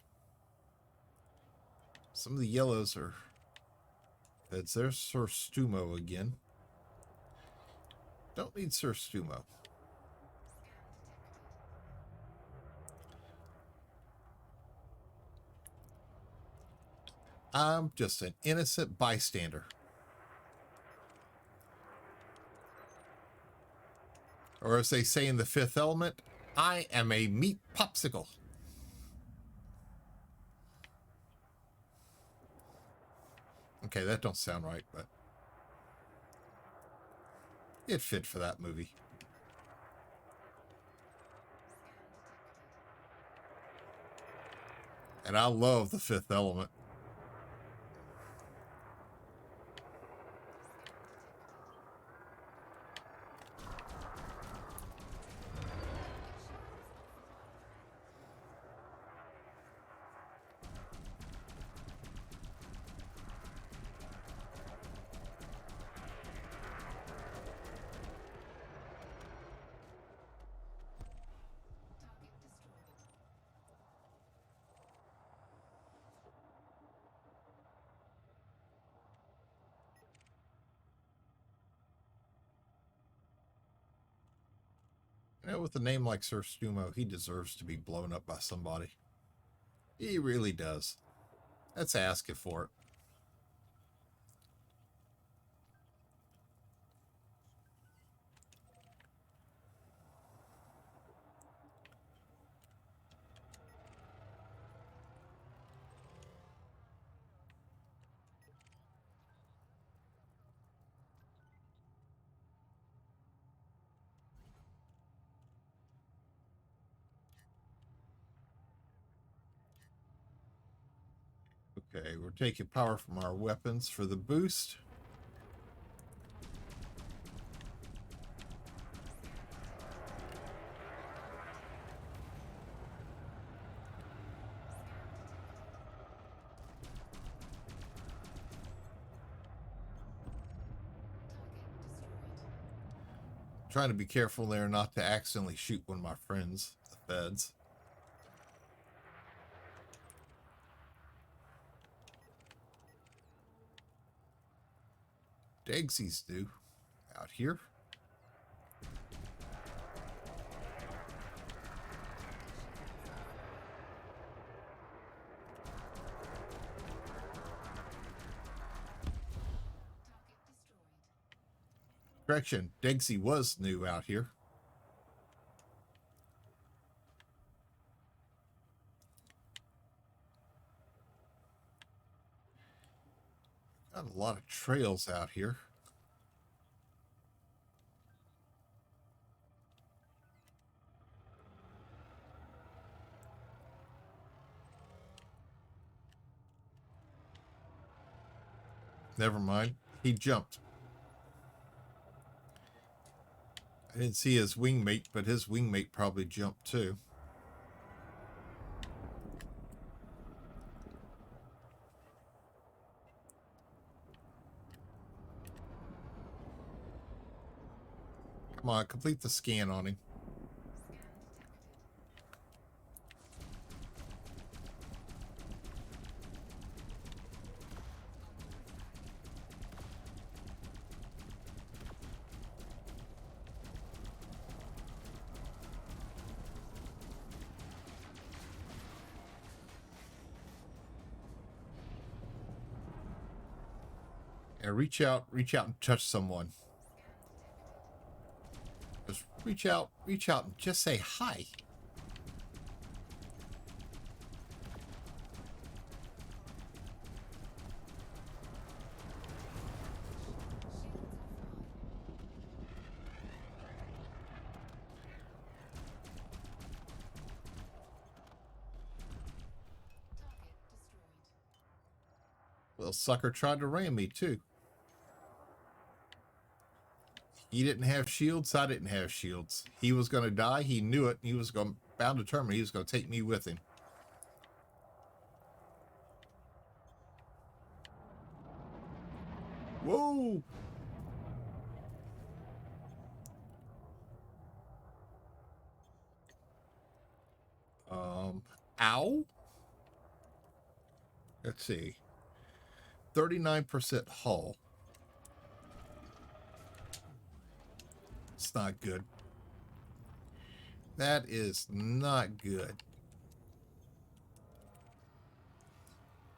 Some of the yellows are feds. There's Sir Stumo again. Don't need Sir Stumo. I'm just an innocent bystander. Or as they say in The Fifth Element, I am a meat popsicle. Okay, that don't sound right, but it fit for that movie. And I love The Fifth Element. You know, with a name like Sir Stumo, he deserves to be blown up by somebody. He really does. Let's ask it for it. Okay, we're taking power from our weapons for the boost. Trying to be careful there not to accidentally shoot one of my friends, the feds. Degsies do. Out here. Correction, Degsy was new out here. Got a lot of trails out here. Never mind. He jumped. I didn't see his wingmate, but his wingmate probably jumped too. Come on, complete the scan on him. And reach out and touch someone. Just reach out and just say hi. Well, sucker tried to ram me too. He didn't have shields. I didn't have shields. He was going to die. He knew it. He was bound determined he was going to take me with him. Whoa! Ow. Let's see. 39% hull. It's not good. That is not good.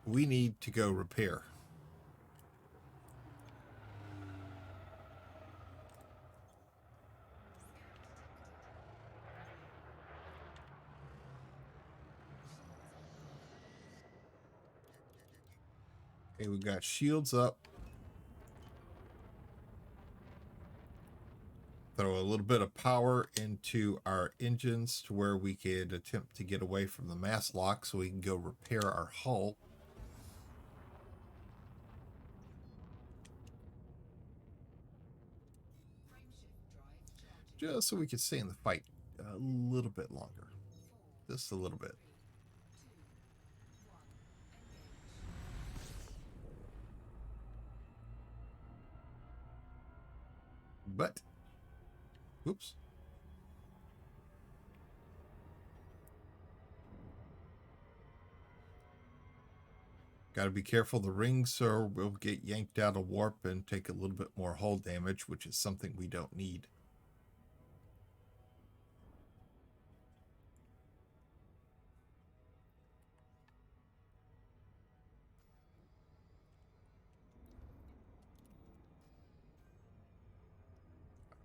We need to go repair. Okay, we got shields up. Throw a little bit of power into our engines to where we could attempt to get away from the mass lock so we can go repair our hull. Just so we can stay in the fight a little bit longer. Just a little bit. But, oops. Got to be careful the rings, or we'll get yanked out of warp and take a little bit more hull damage, which is something we don't need.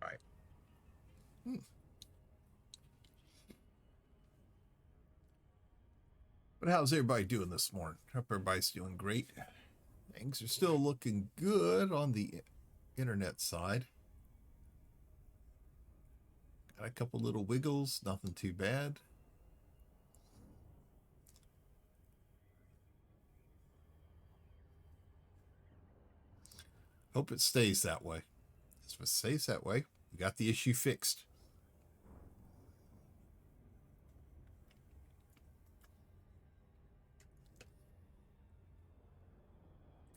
All right. But how's everybody doing this morning? Hope everybody's doing great. Things are still looking good on the internet side. Got a couple little wiggles, nothing too bad. Hope it stays that way. If it stays that way, we got the issue fixed.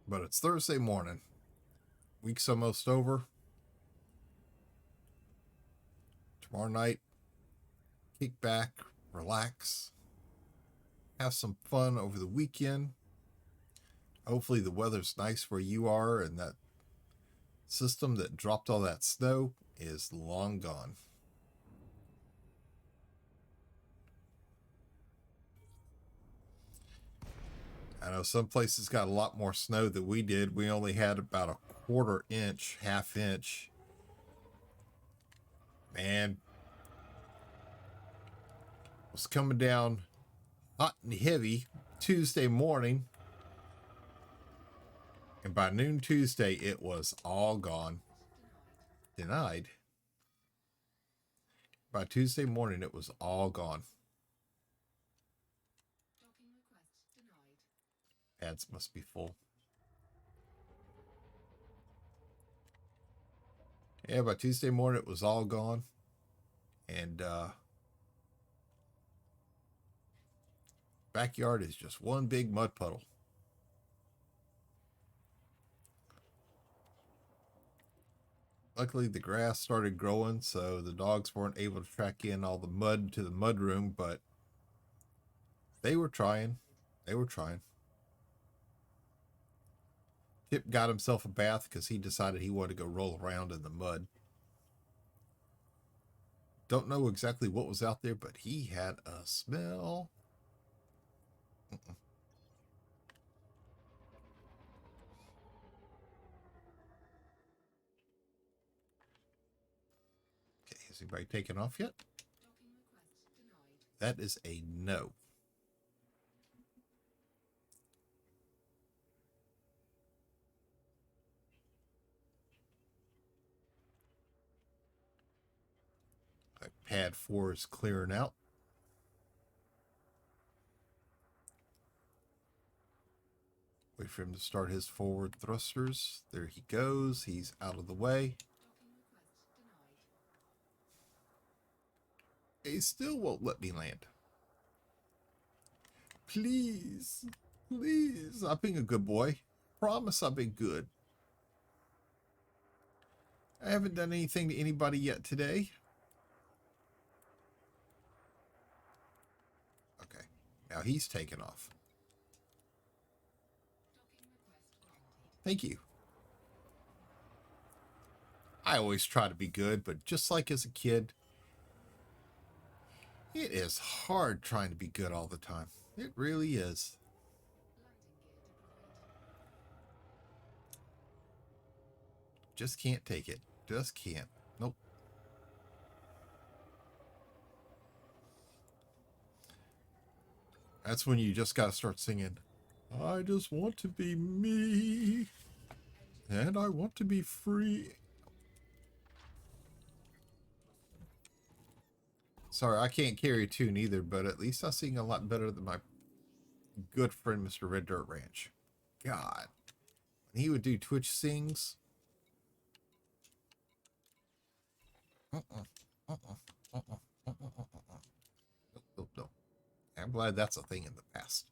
But it's Thursday morning. Week's almost over. Tomorrow night, kick back, relax, have some fun over the weekend. Hopefully the weather's nice where you are, and that system that dropped all that snow is long gone. I know some places got a lot more snow than we did. We only had about a quarter inch, half inch. Man, it was coming down hot and heavy Tuesday morning. And by noon Tuesday, it was all gone. Denied. By Tuesday morning, it was all gone. Ads must be full. Yeah, by Tuesday morning, it was all gone. And backyard is just one big mud puddle. Luckily, the grass started growing, so the dogs weren't able to track in all the mud to the mud room, but they were trying. They were trying. Chip got himself a bath because he decided he wanted to go roll around in the mud. Don't know exactly what was out there, but he had a smell. Okay, is anybody taken off yet? That is a no. Pad 4 is clearing out. Wait for him to start his forward thrusters. There he goes. He's out of the way. He still won't let me land. Please. Please. I'm being a good boy. Promise I've been good. I haven't done anything to anybody yet today. Okay. Now he's taken off. Thank you. I always try to be good, but just like as a kid, it is hard trying to be good all the time. It really is. Just can't take it. Just can't. Nope. That's when you just got to start singing, I just want to be me, and I want to be free. Sorry, I can't carry a tune either, but at least I sing a lot better than my good friend, Mr. Red Dirt Ranch. God. When he would do Twitch sings. Nope. I'm glad that's a thing in the past.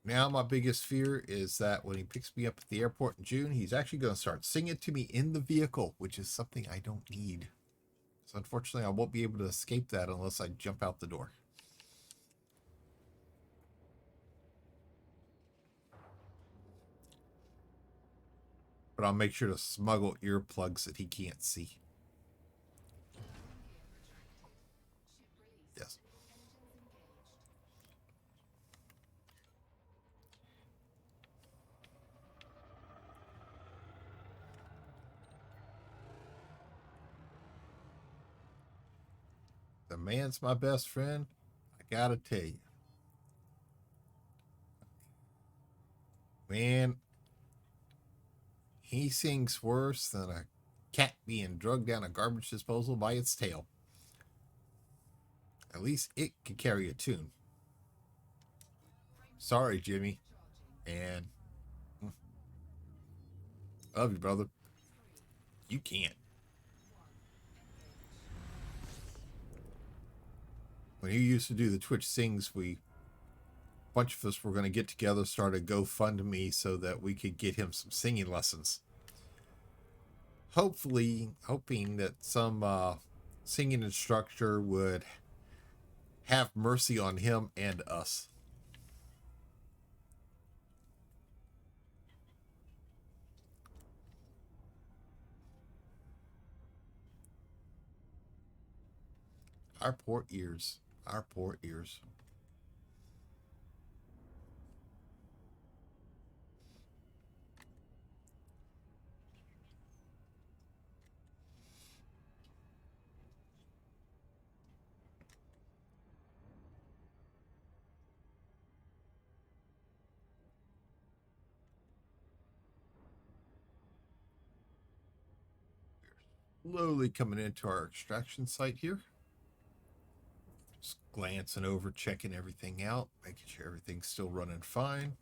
Now my biggest fear is that when he picks me up at the airport in June, he's actually going to start singing to me in the vehicle, which is something I don't need. So unfortunately, I won't be able to escape that unless I jump out the door. But I'll make sure to smuggle earplugs that he can't see. Yes. The man's my best friend. I gotta tell you. Man, he sings worse than a cat being drugged down a garbage disposal by its tail. At least it can carry a tune. Sorry, Jimmy. And love you, brother. You can't. When he used to do the Twitch sings, a bunch of us were going to get together, start a GoFundMe so that we could get him some singing lessons. Hopefully, hoping that some singing instructor would have mercy on him and us. Our poor ears. Our poor ears. Slowly coming into our extraction site here. Just glancing over, checking everything out, making sure everything's still running fine.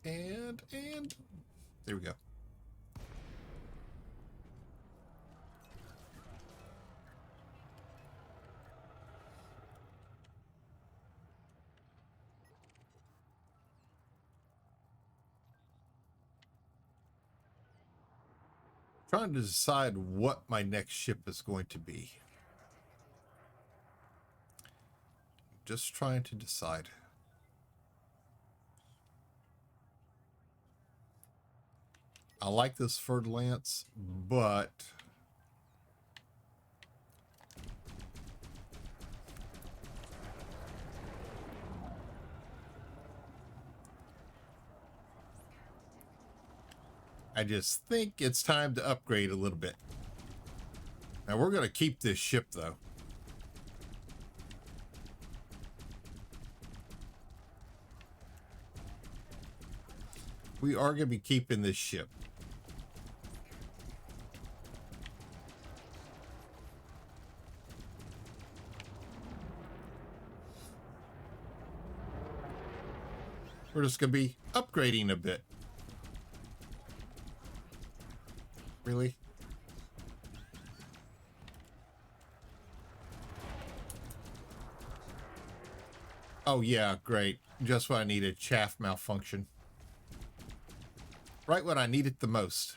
And there we go. Trying to decide what my next ship is going to be. Just trying to decide. I like this Fer-de-Lance, but I just think it's time to upgrade a little bit. Now we're going to keep this ship though. We are going to be keeping this ship. We're just going to be upgrading a bit. Really? Oh, yeah, great. Just what I needed. Chaff malfunction. Right when I need it the most.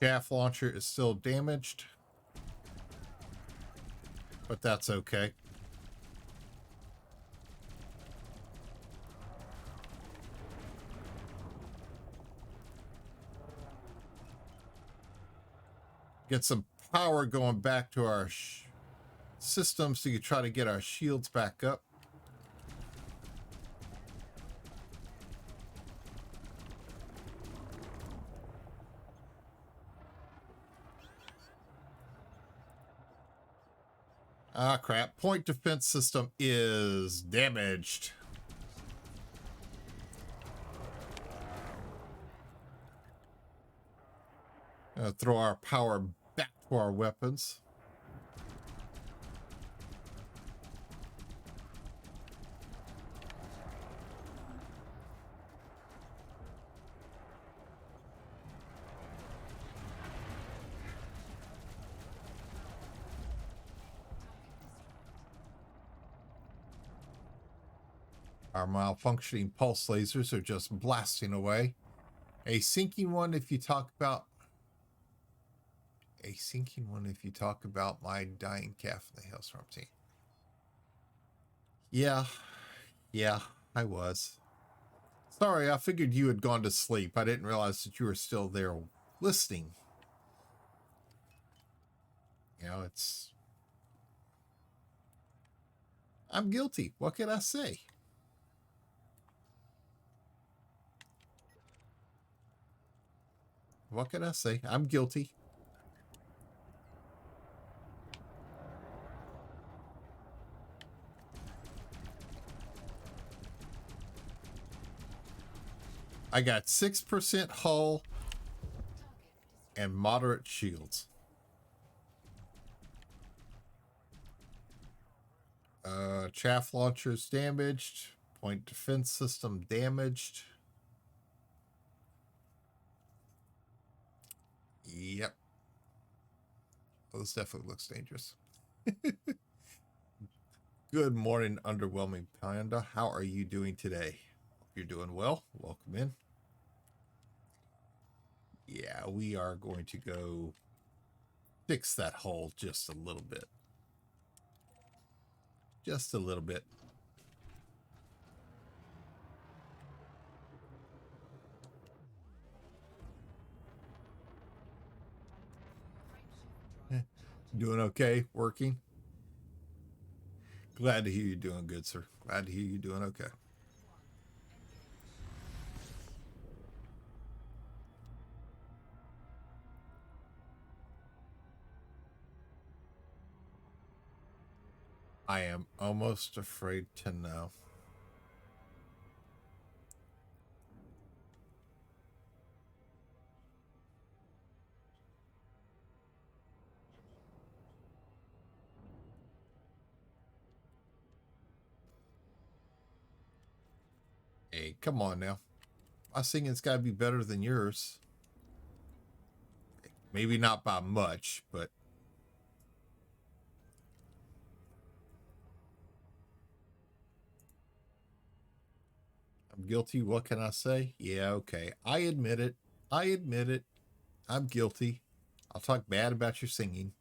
Chaff launcher is still damaged, but that's okay. Get some power going back to our system so you can try to get our shields back up. Ah, crap. Point defense system is damaged. Throw our power back to our weapons. Our malfunctioning pulse lasers are just blasting away. A sinking one if you talk about my dying calf in the hailstorm team. Yeah, I was. Sorry, I figured you had gone to sleep. I didn't realize that you were still there listening. You know, I'm guilty. What can I say? What can I say? I'm guilty. I got 6% hull and moderate shields. Chaff launchers damaged. Point defense system damaged. Yep. Well, this definitely looks dangerous. Good morning, underwhelming panda. How are you doing today? Hope you're doing well. Welcome in. Yeah, we are going to go fix that hole just a little bit. Just a little bit. Doing okay? Working? Glad to hear you doing good, sir. Glad to hear you doing okay. I am almost afraid to know. Hey, come on now. My singing's got to be better than yours. Maybe not by much, but I'm guilty. What can I say? Yeah, okay. I admit it. I admit it. I'm guilty. I'll talk bad about your singing.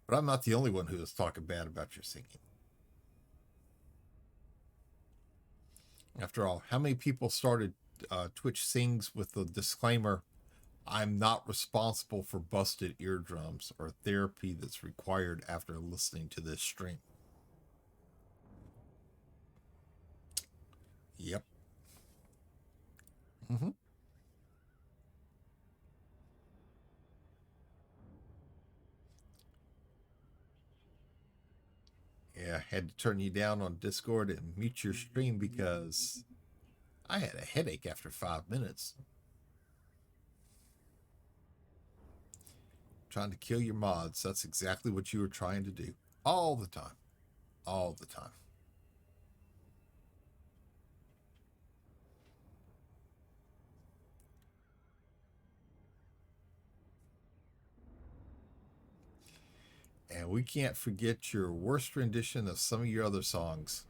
But I'm not the only one who is talking bad about your singing. After all, how many people started Twitch Sings with the disclaimer, I'm not responsible for busted eardrums or therapy that's required after listening to this stream? Yep. Mm-hmm. I had to turn you down on Discord and mute your stream because I had a headache after 5 minutes. Trying to kill your mods. That's exactly what you were trying to do. All the time. All the time. And we can't forget your worst rendition of some of your other songs.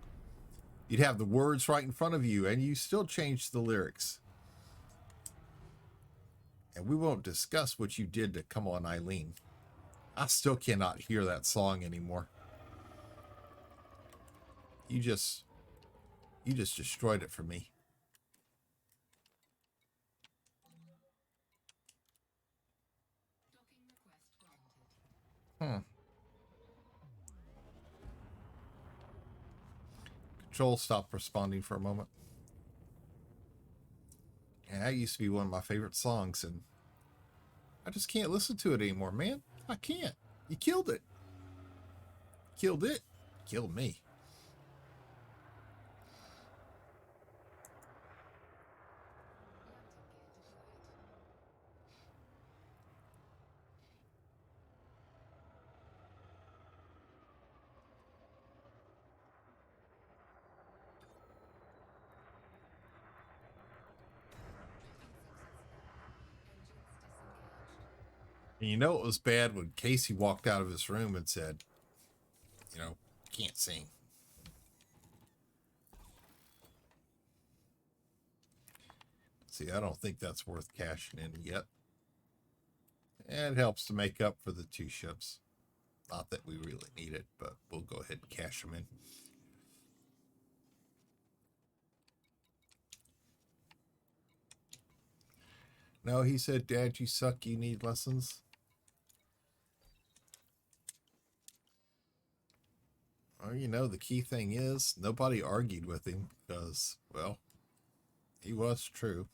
You'd have the words right in front of you, and you still change the lyrics. And we won't discuss what you did to Come On Eileen. I still cannot hear that song anymore. You just destroyed it for me. Control stopped responding for a moment. And that used to be one of my favorite songs, and I just can't listen to it anymore, man. I can't. You killed it. Killed it. Killed me. And you know it was bad when Casey walked out of his room and said, you know, can't sing. See, I don't think that's worth cashing in yet. And it helps to make up for the 2 ships. Not that we really need it, but we'll go ahead and cash them in. No, he said, Dad, you suck. You need lessons. Well, you know, the key thing is nobody argued with him because, well, he was true.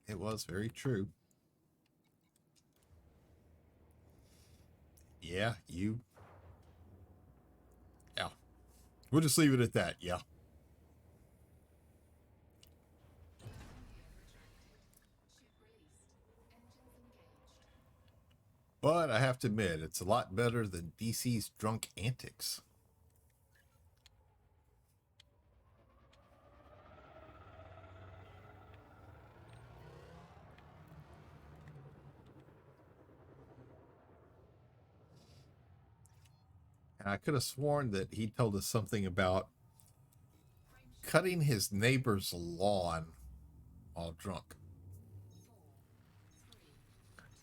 It was very true. Yeah, you. Yeah. We'll just leave it at that. Yeah. But I have to admit, it's a lot better than DC's drunk antics. And I could have sworn that he told us something about cutting his neighbor's lawn while drunk.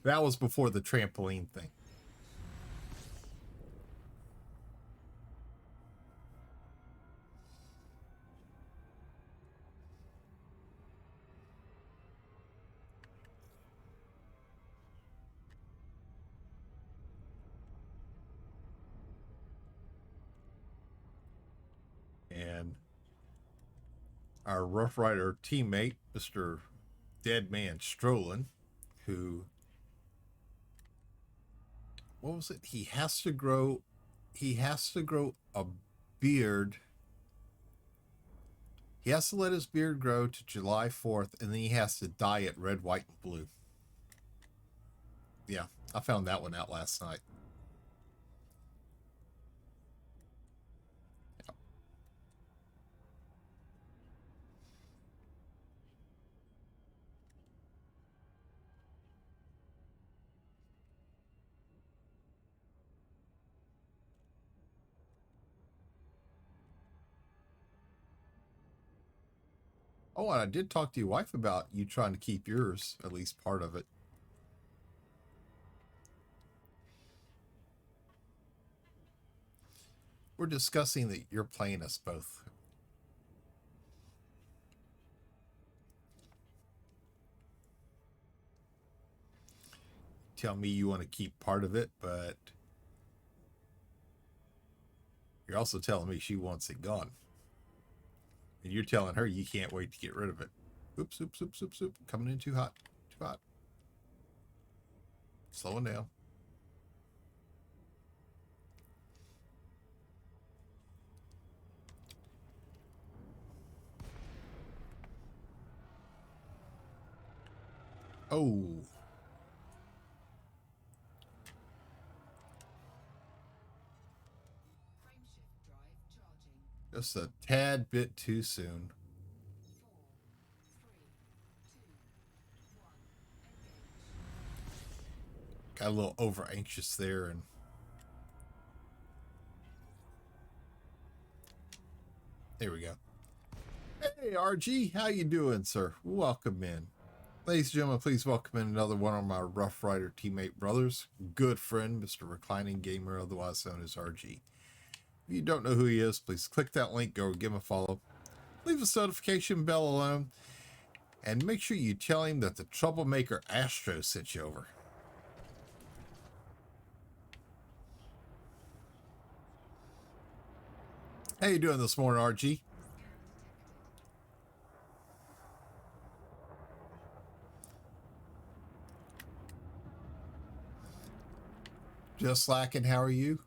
That was before the trampoline thing. And our Rough Rider teammate, Mr. Deadman Strolin, who, what was it? He has to grow a beard. He has to let his beard grow to July 4th, and then he has to dye it red, white, and blue. Yeah, I found that one out last night. Yeah. Oh, and I did talk to your wife about you trying to keep yours, at least part of it. We're discussing that you're playing us both. Tell me you want to keep part of it, but you're also telling me she wants it gone. And you're telling her you can't wait to get rid of it. Oops, oops, oops, oops, oops. Coming in too hot. Too hot. Slowing down. Oh, just a tad bit too soon. Got a little over anxious there, and there we go. Hey, RG, how you doing, sir? Welcome in. Ladies and gentlemen, please welcome in another one of my Rough Rider teammate brothers, good friend, Mr. Reclining Gamer, otherwise known as RG. If you don't know who he is, please click that link, go give him a follow. Leave his notification bell alone, and make sure you tell him that the troublemaker Astro sent you over. How you doing this morning, RG? Just slacking. How are you?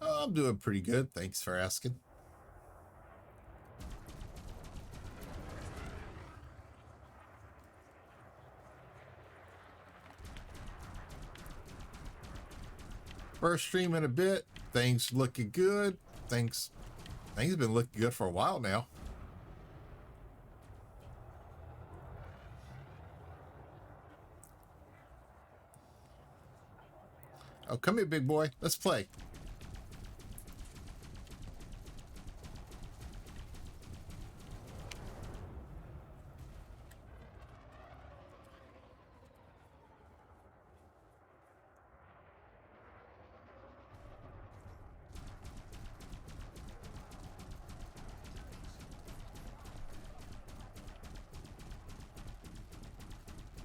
Oh, I'm doing pretty good. Thanks for asking. First stream in a bit. Things looking good. Things have been looking good for a while now. Oh, come here, big boy. Let's play.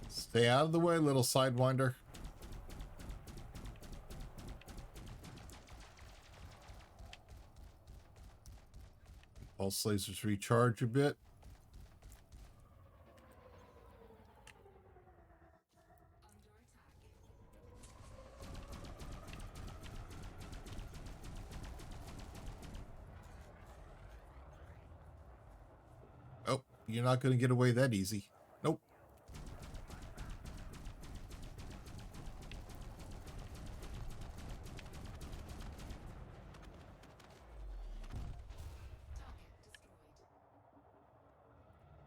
Stay out of the way, little sidewinder. Pulse lasers recharge a bit. Oh, you're not going to get away that easy. Nope.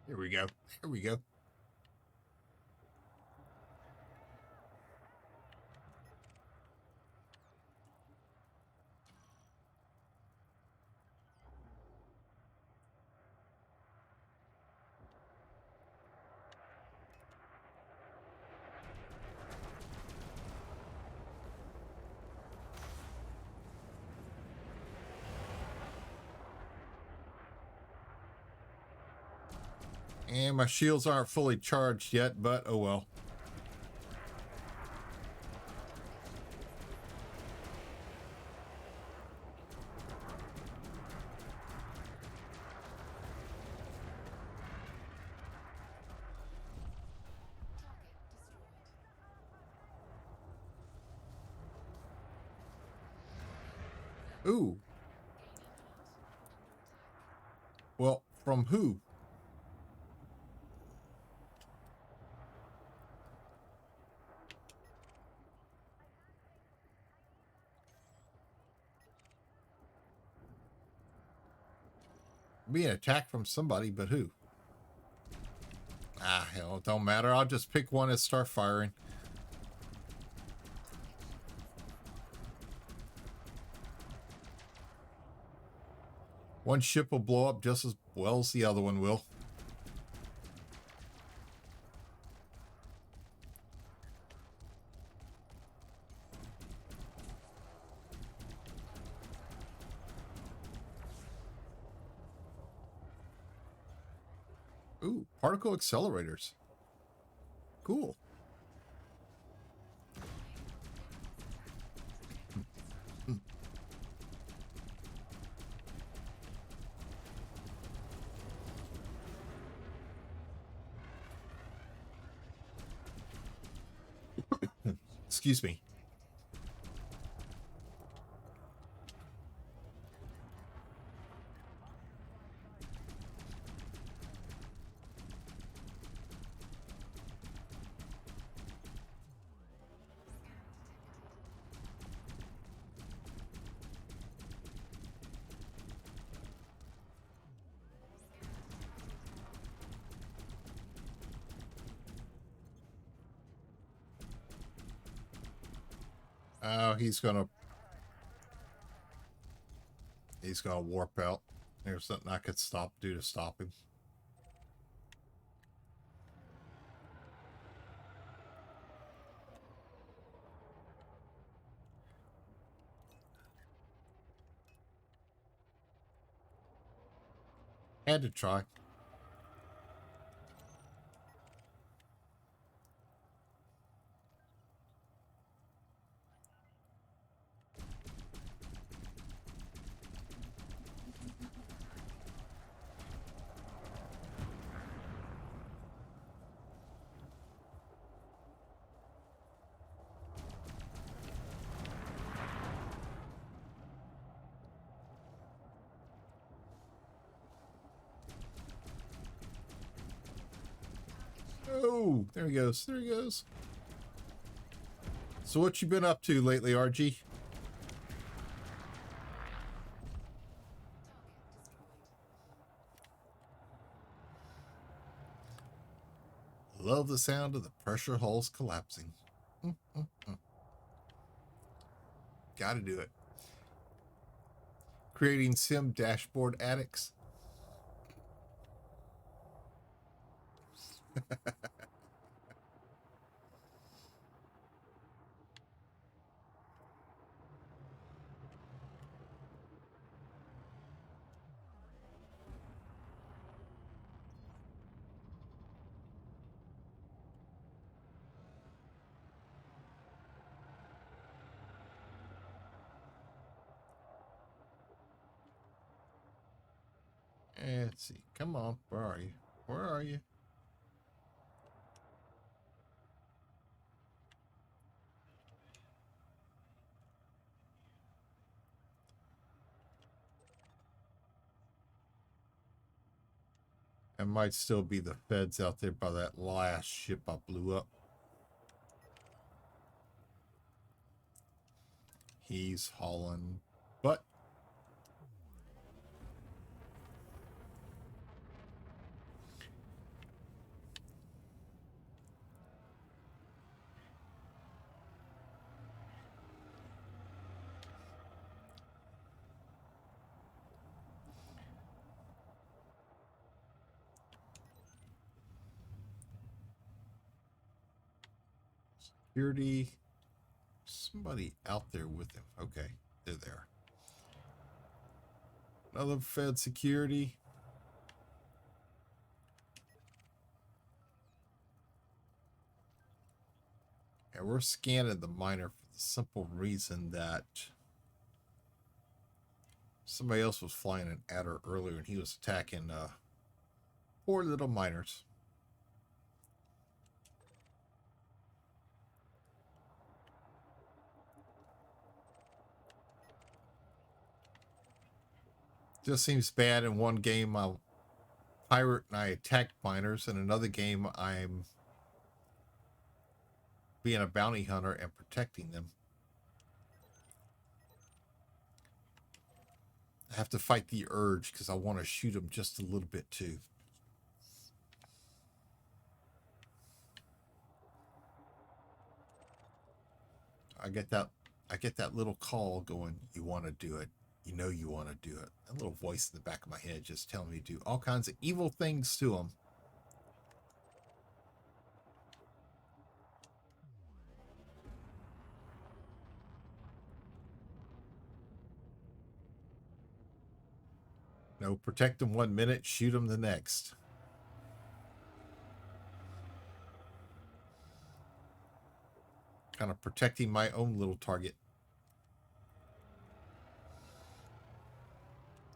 Here we go. Here we go. And my shields aren't fully charged yet, but oh well. Ooh. Well, from who? Being attacked from somebody, but who? Ah, hell, it don't matter. I'll just pick one and start firing. One ship will blow up just as well as the other one will. Ooh, particle accelerators. Cool. Excuse me. Oh, he's gonna warp out. There's nothing I could do to stop him. Had to try. Oh, there he goes. There he goes. So what you been up to lately, RG? Love the sound of the pressure hulls collapsing. Gotta do it. Creating sim dashboard addicts. Let's see. Come on. Where are you? Where are you? It might still be the feds out there by that last ship I blew up. He's hauling butt. Security. Somebody out there with him. Okay, they're there. Another Fed security. And we're scanning the miner for the simple reason that somebody else was flying an adder earlier and he was attacking poor little miners. Just seems bad. In one game I'm pirate and I attack miners, in another game I'm being a bounty hunter and protecting them. I have to fight the urge because I want to shoot them just a little bit too. I get that little call going, you want to do it. You know you want to do it. That little voice in the back of my head just telling me to do all kinds of evil things to them. No, protect them 1 minute, shoot them the next. Kind of protecting my own little target.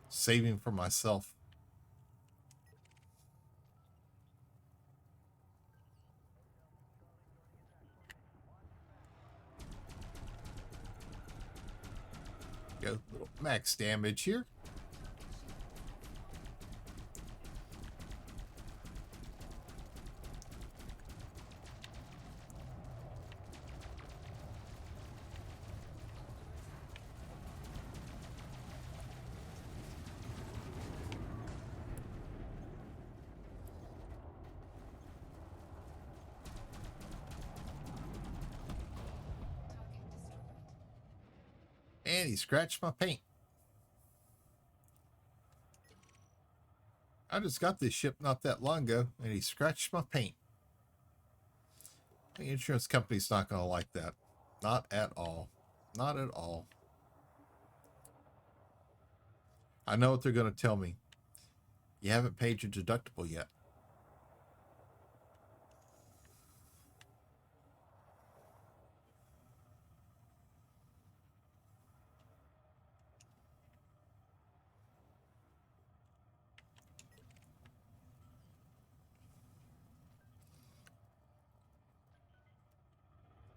Saving for myself. Go, little max damage here. And he scratched my paint. I just got this ship not that long ago, and he scratched my paint. The insurance company's not going to like that. Not at all. Not at all. I know what they're going to tell me. You haven't paid your deductible yet.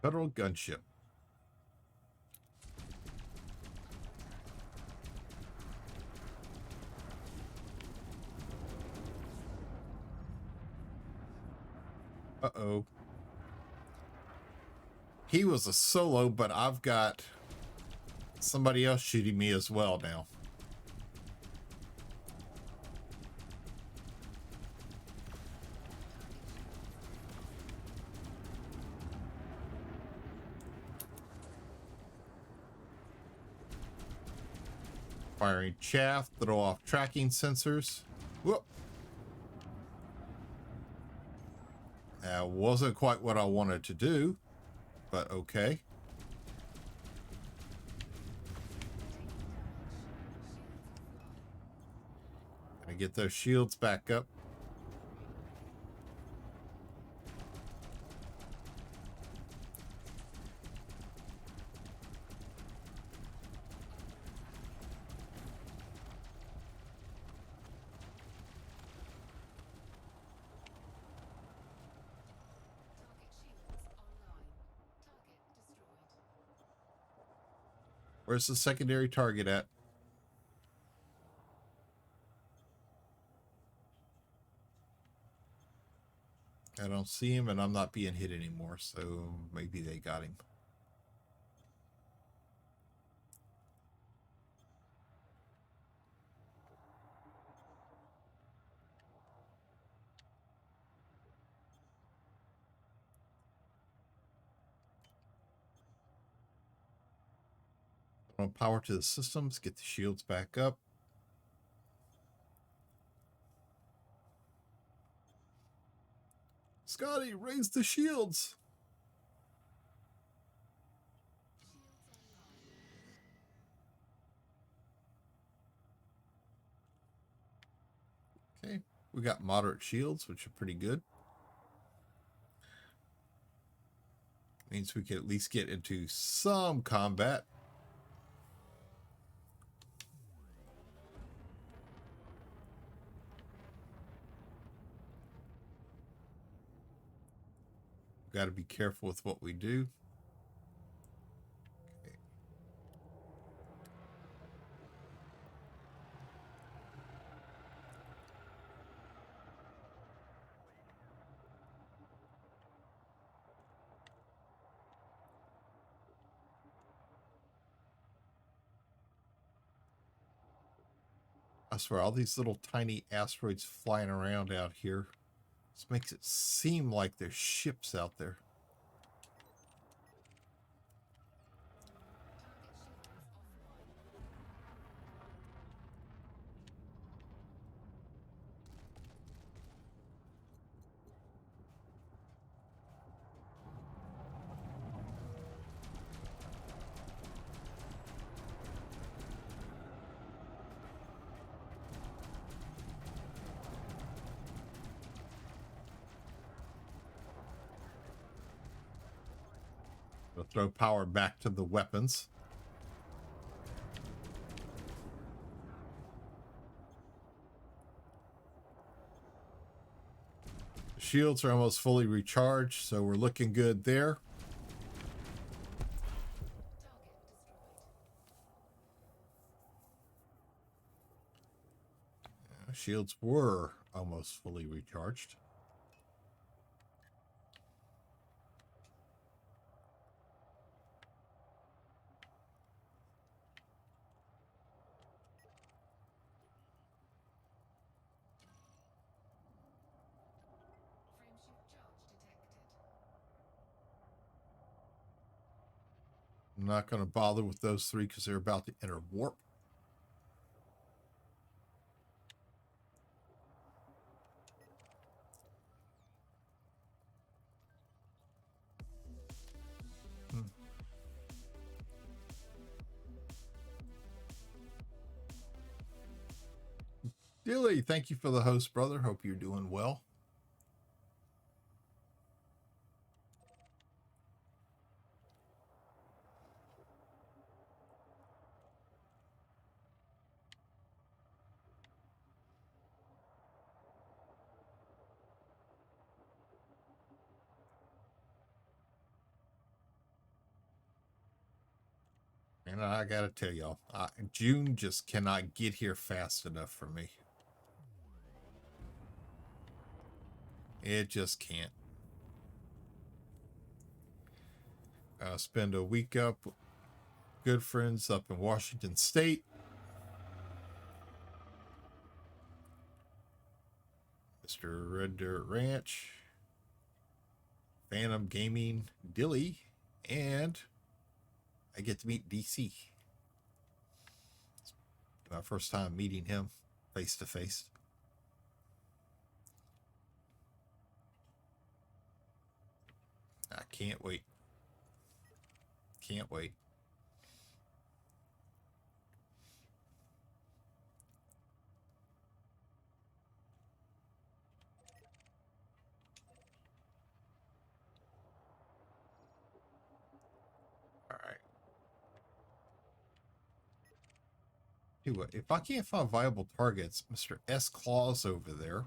Federal gunship. Uh-oh. He was a solo, but I've got somebody else shooting me as well now. Firing chaff, throw off tracking sensors. Whoop. That wasn't quite what I wanted to do, but okay. Gonna get those shields back up. Where's the secondary target at? I don't see him, and I'm not being hit anymore, so maybe they got him. Power to the systems, get the shields back up. Scotty, raise the shields. Okay, we got moderate shields, which are pretty good. Means we can at least get into some combat. Got to be careful with what we do. Okay. I swear, all these little tiny asteroids flying around out here. This makes it seem like there's ships out there. We'll throw power back to the weapons. The shields are almost fully recharged, so we're looking good there. Shields were almost fully recharged. I'm not going to bother with those three because they're about to enter warp. Dilly, thank you for the host, brother. Hope you're doing well. And I gotta tell y'all, June just cannot get here fast enough for me. It just can't. Spend a week up, good friends up in Washington State. Mr. Red Dirt Ranch, Phantom Gaming, Dilly, and I get to meet DC. It's my first time meeting him face to face. I can't wait. Can't wait. All right. If I can't find viable targets, Mr. S. Claus over there,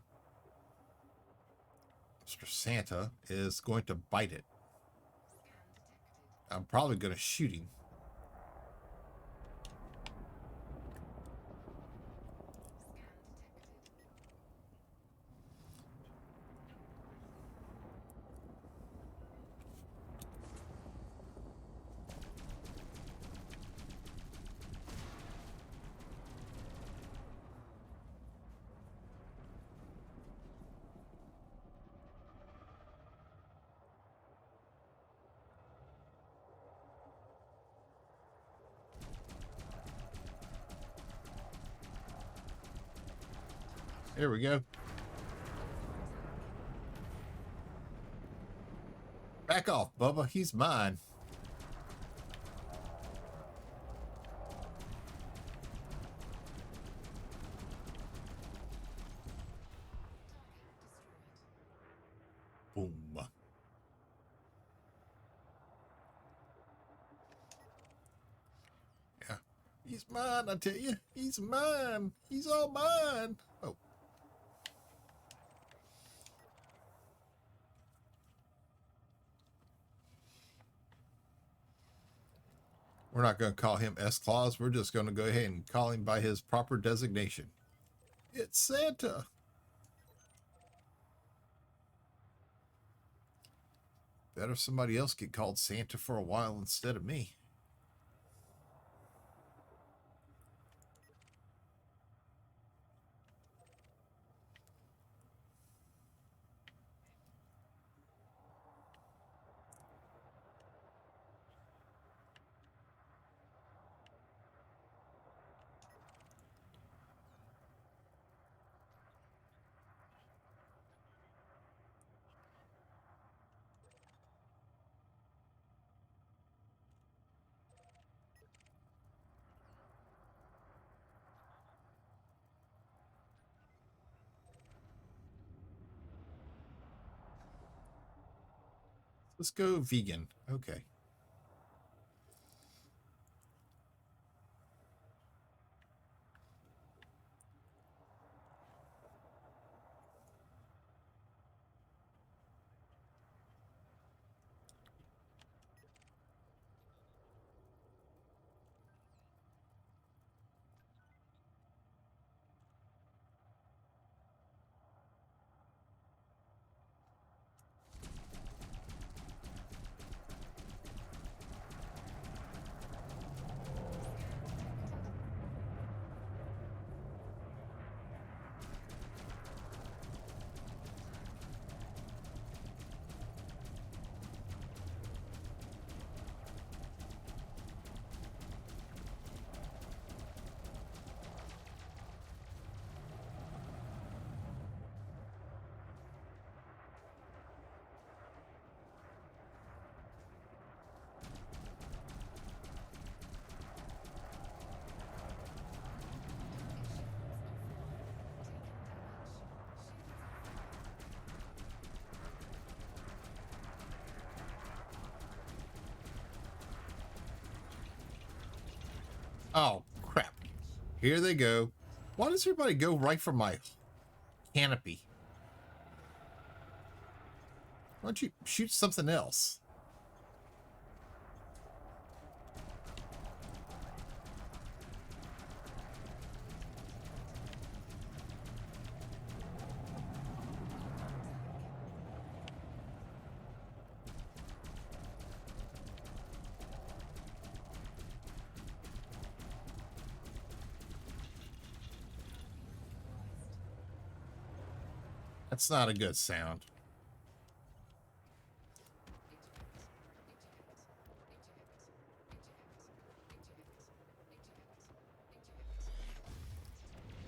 Mr. Santa, is going to bite it. I'm probably going to shoot him. There we go. Back off, Bubba. He's mine. Boom. Yeah. He's mine, I tell you. He's mine. He's all mine. Oh. We're not going to call him S. Claus. We're just going to go ahead and call him by his proper designation. It's Santa. Better somebody else get called Santa for a while instead of me. Let's go vegan. Okay. Oh, crap. Here they go. Why does everybody go right for my canopy? Why don't you shoot something else? That's not a good sound.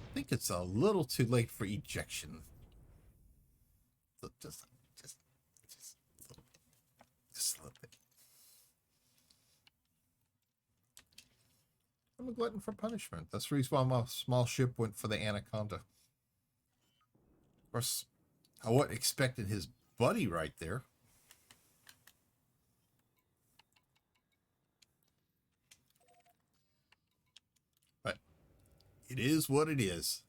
I think it's a little too late for ejection. Just, just, just a little bit. I'm a glutton for punishment. That's the reason why my small ship went for the Anaconda. Of course, I wasn't expecting his buddy right there. But it is what it is.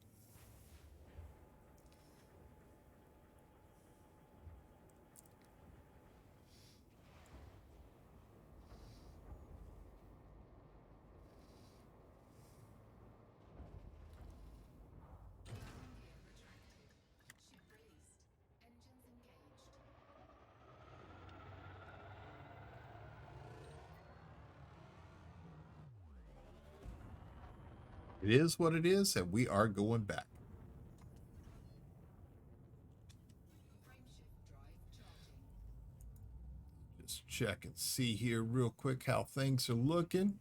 It is what it is, and we are going back. Just check and see here real quick how things are looking.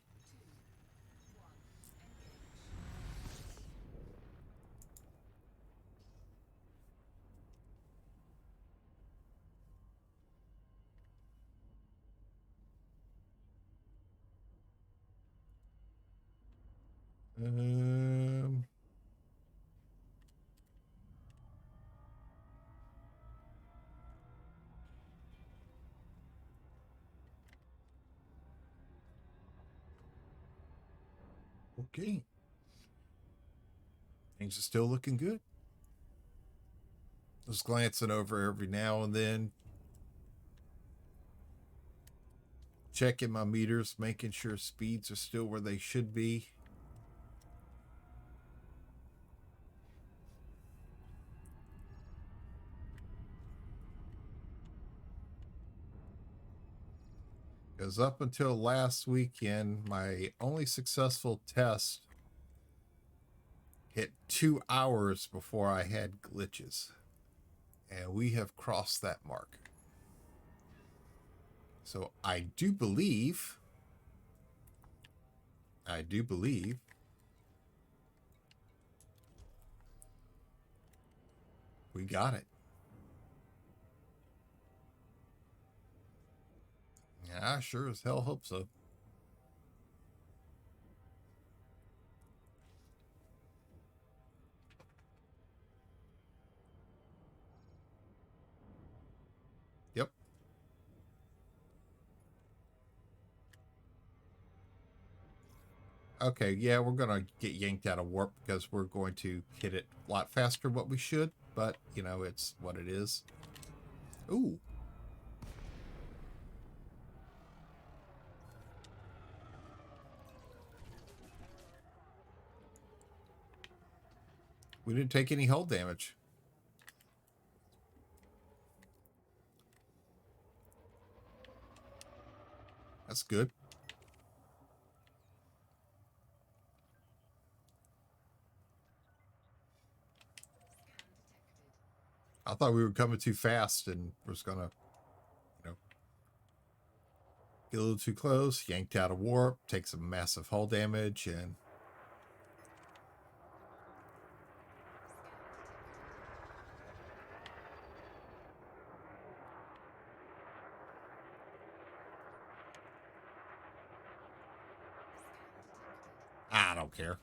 Um, okay. Things are still looking good. Just glancing over every now and then, checking my meters, making sure speeds are still where they should be. Because up until last weekend, my only successful test hit 2 hours before I had glitches. And we have crossed that mark. So I do believe we got it. Yeah, I sure as hell hope so. Yep. Okay, yeah, we're going to get yanked out of warp because we're going to hit it a lot faster than what we should, but, you know, it's what it is. Ooh. We didn't take any hull damage. That's good. I thought we were coming too fast and was going to, you know, get a little too close, yanked out of warp, take some massive hull damage, and I don't care.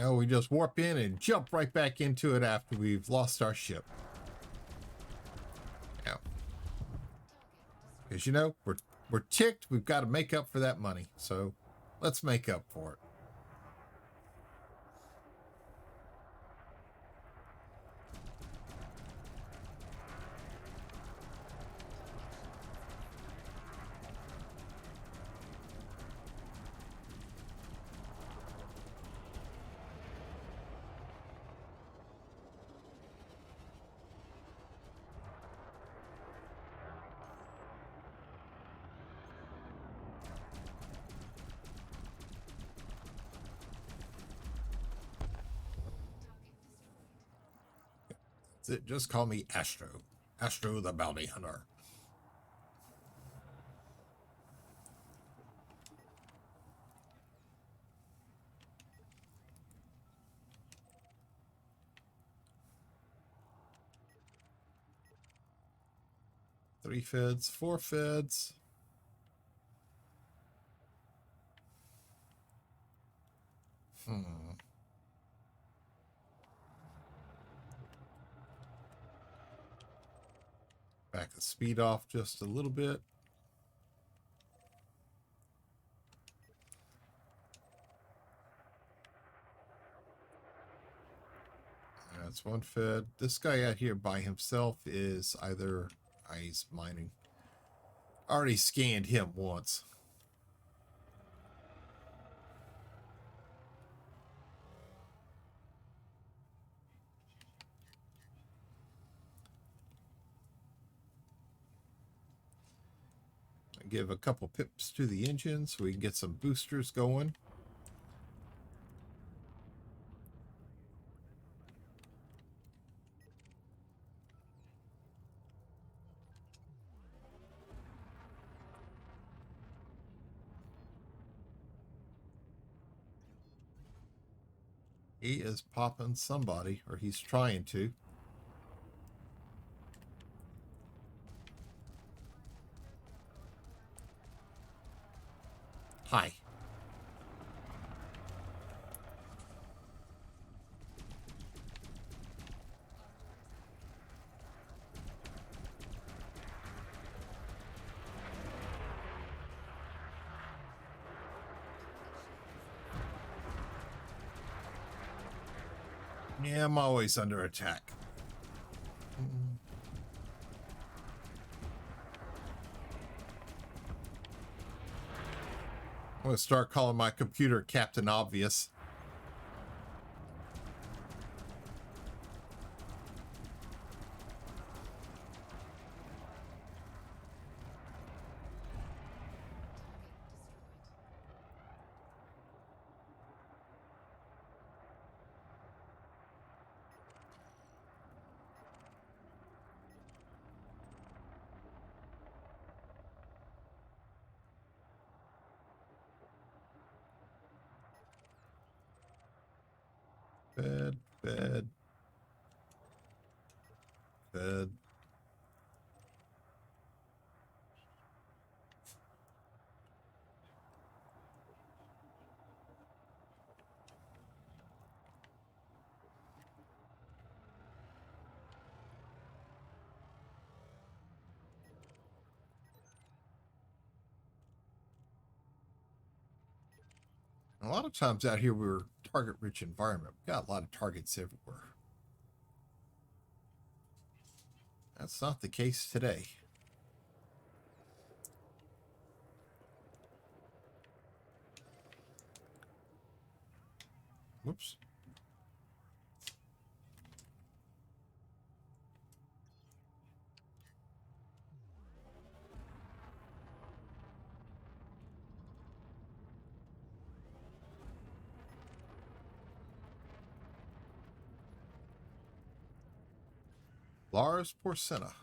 Oh, we just warp in and jump right back into it after we've lost our ship. Yeah. Because, you know, we're ticked. We've got to make up for that money. So let's make up for it. That's it. Just call me Astro. Astro the Bounty Hunter. Three feds, four feds. Back the speed off just a little bit. That's one fed. This guy out here by himself is either... he's mining. Already scanned him once. Give a couple pips to the engine so we can get some boosters going. He is popping somebody, or he's trying to. Hi. Yeah, I'm always under attack. I'm going to start calling my computer Captain Obvious. Fed, fed, fed. A lot of times out here, we're target-rich environment. We've got a lot of targets everywhere. That's not the case today. Whoops. Lars Porcena.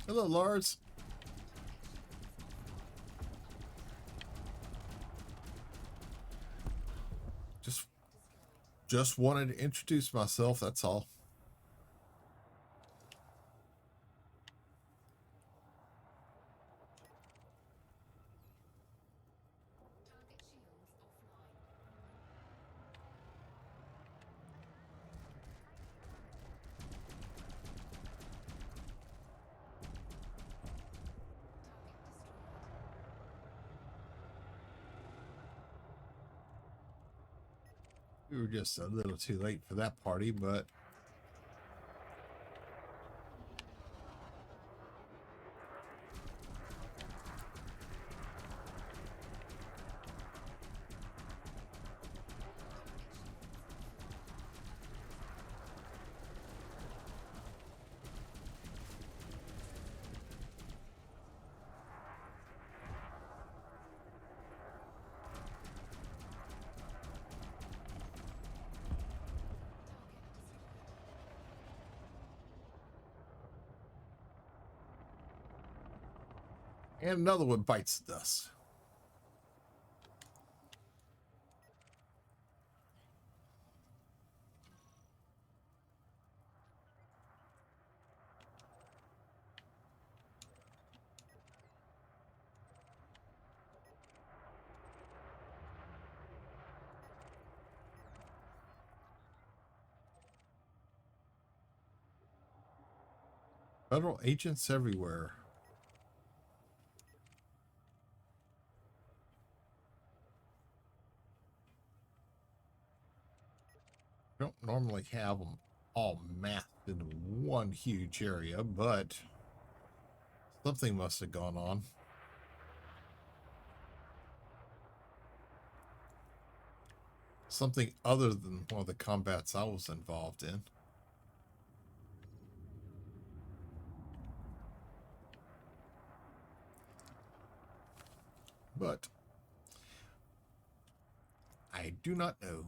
Hello, Lars. Just wanted to introduce myself, that's all. We were just a little too late for that party, but and another one bites the dust. Federal agents everywhere. Don't normally have them all massed into one huge area, but something must have gone on. Something other than one of the combats I was involved in. But I do not know.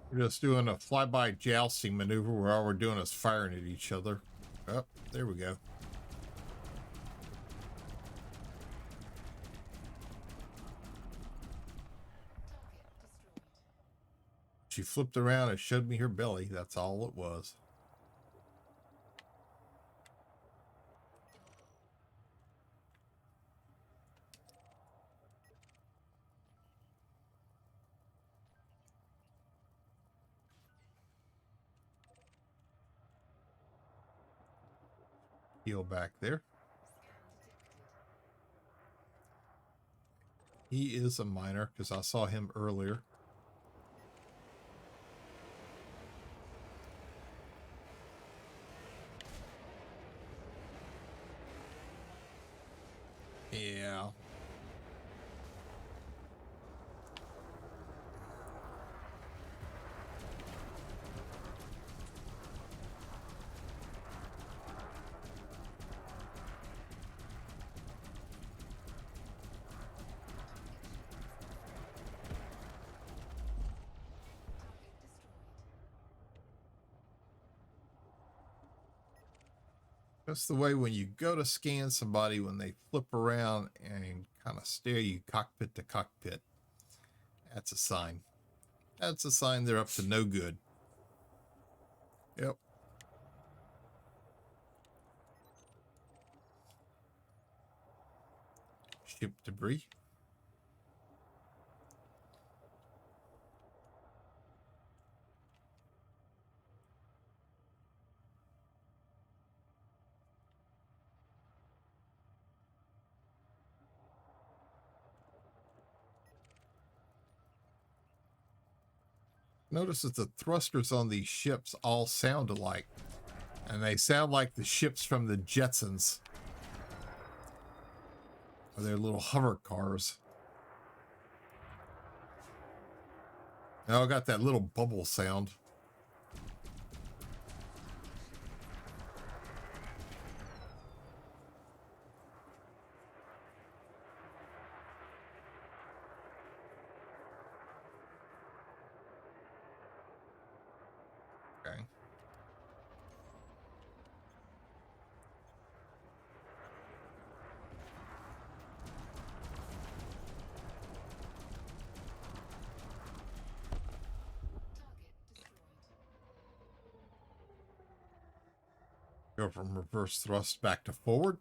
We're just doing a flyby jousting maneuver where all we're doing is firing at each other. Oh, there we go. She flipped around and showed me her belly. That's all it was. Heal back there. He is a miner because I saw him earlier. Yeah. That's the way when you go to scan somebody, when they flip around and kind of stare you cockpit to cockpit, that's a sign. That's a sign they're up to no good. Yep. Ship debris. Notice that the thrusters on these ships all sound alike. And they sound like the ships from the Jetsons. Or their little hover cars. Now I got that little bubble sound. Okay. Go from reverse thrust back to forward.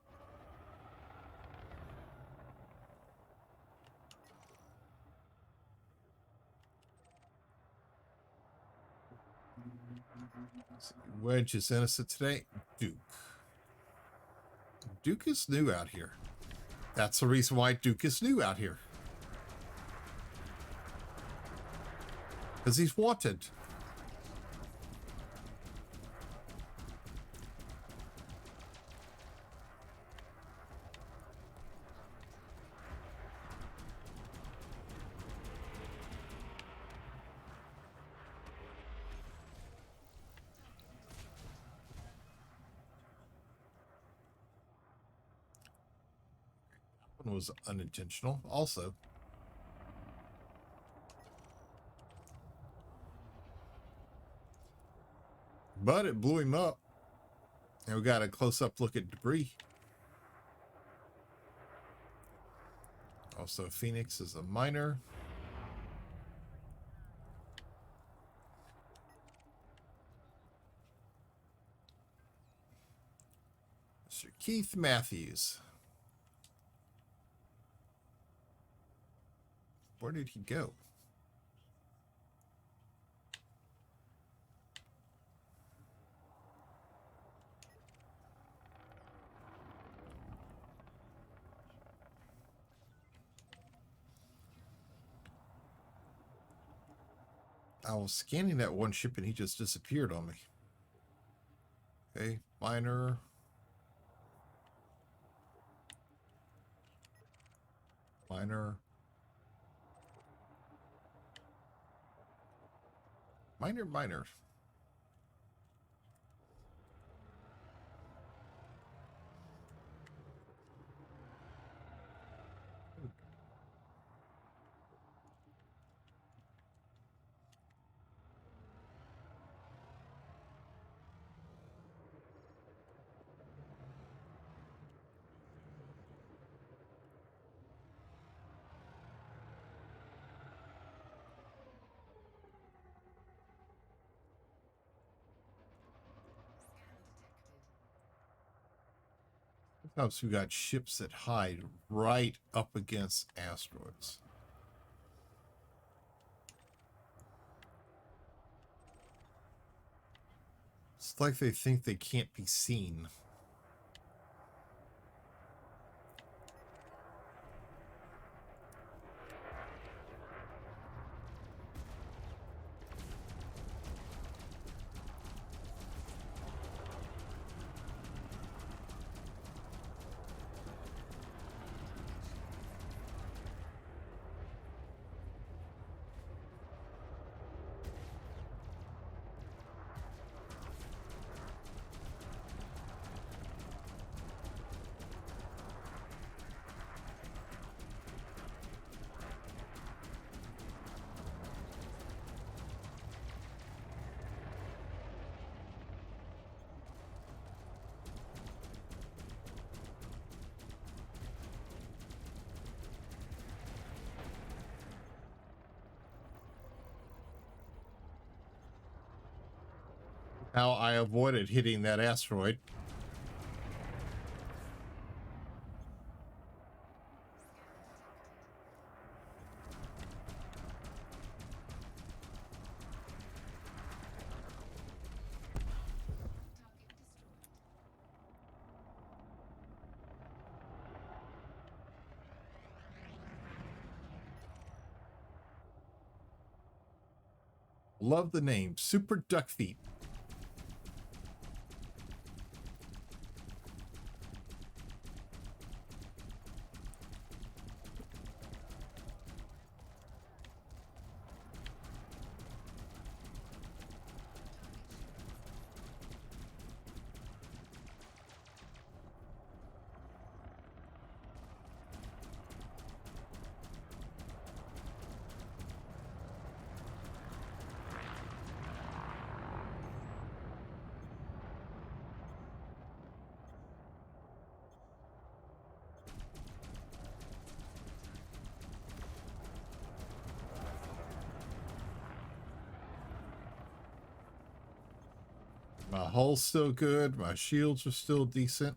Wedge is innocent today. Duke. Duke is new out here. That's the reason why Duke is new out here. Because he's wanted. That one was unintentional also. But it blew him up. And we got a close-up look at debris. Also, Phoenix is a miner. Mr. Keith Matthews. Where did he go? I was scanning that one ship and he just disappeared on me. Okay, miner. Miner. Miner. Sometimes we got ships that hide right up against asteroids. It's like they think they can't be seen. How I avoided hitting that asteroid. Love the name. Super Duck Feet. My hull's still good. My shields are still decent.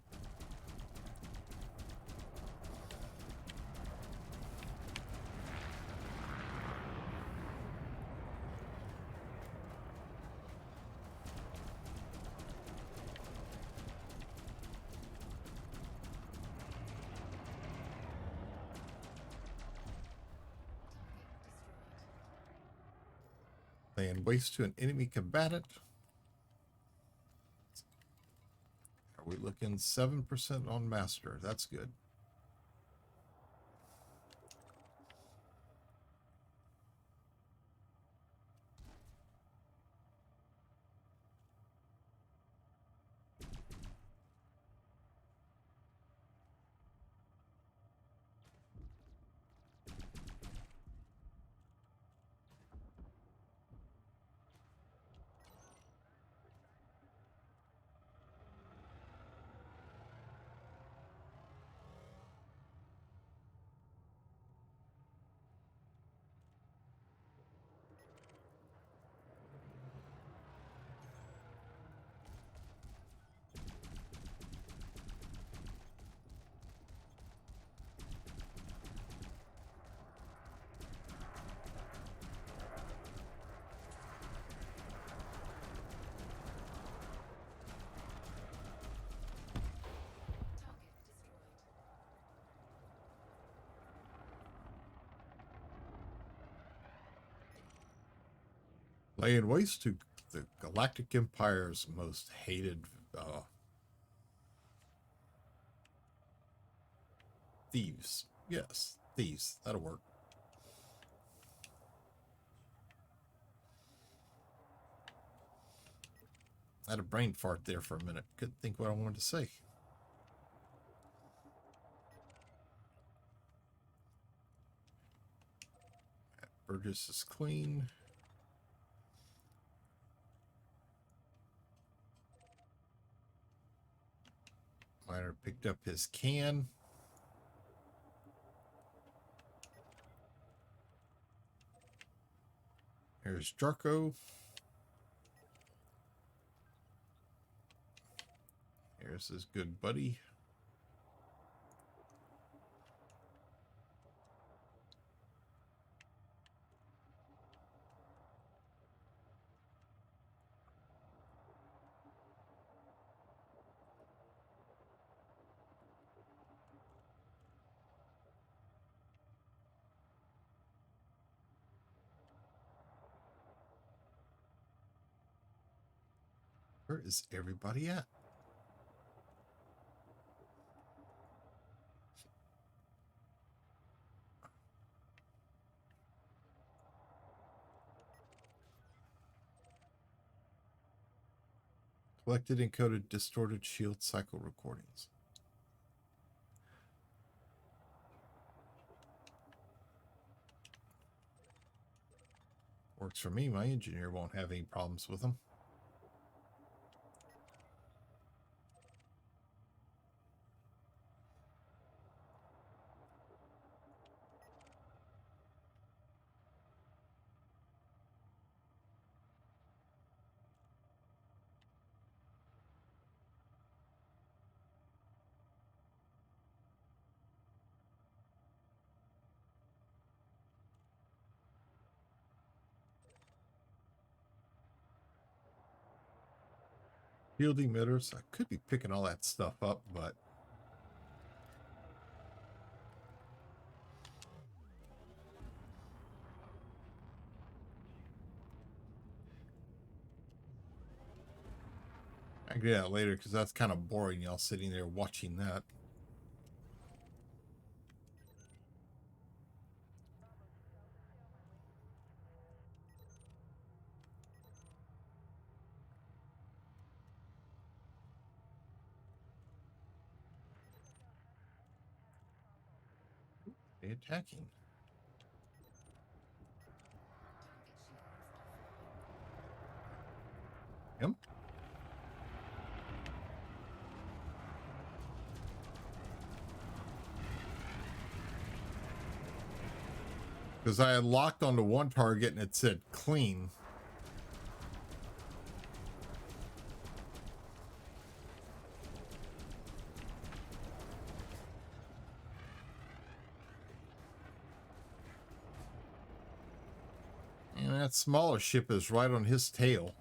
Laying waste to an enemy combatant. Are we looking 7% on master? That's good. Laying waste to the Galactic Empire's most hated thieves. Yes, thieves. That'll work. I had a brain fart there for a minute. Couldn't think what I wanted to say. Burgess is clean. Miner picked up his can. Here's Jarko. Here's his good buddy. Where is everybody at? Collected, encoded, distorted shield cycle recordings. Works for me. My engineer won't have any problems with them. Field emitters. I could be picking all that stuff up, but can do that later because that's kind of boring, y'all sitting there watching that. They attacking. Yep. Because I had locked onto one target and it said clean. And that smaller ship is right on his tail.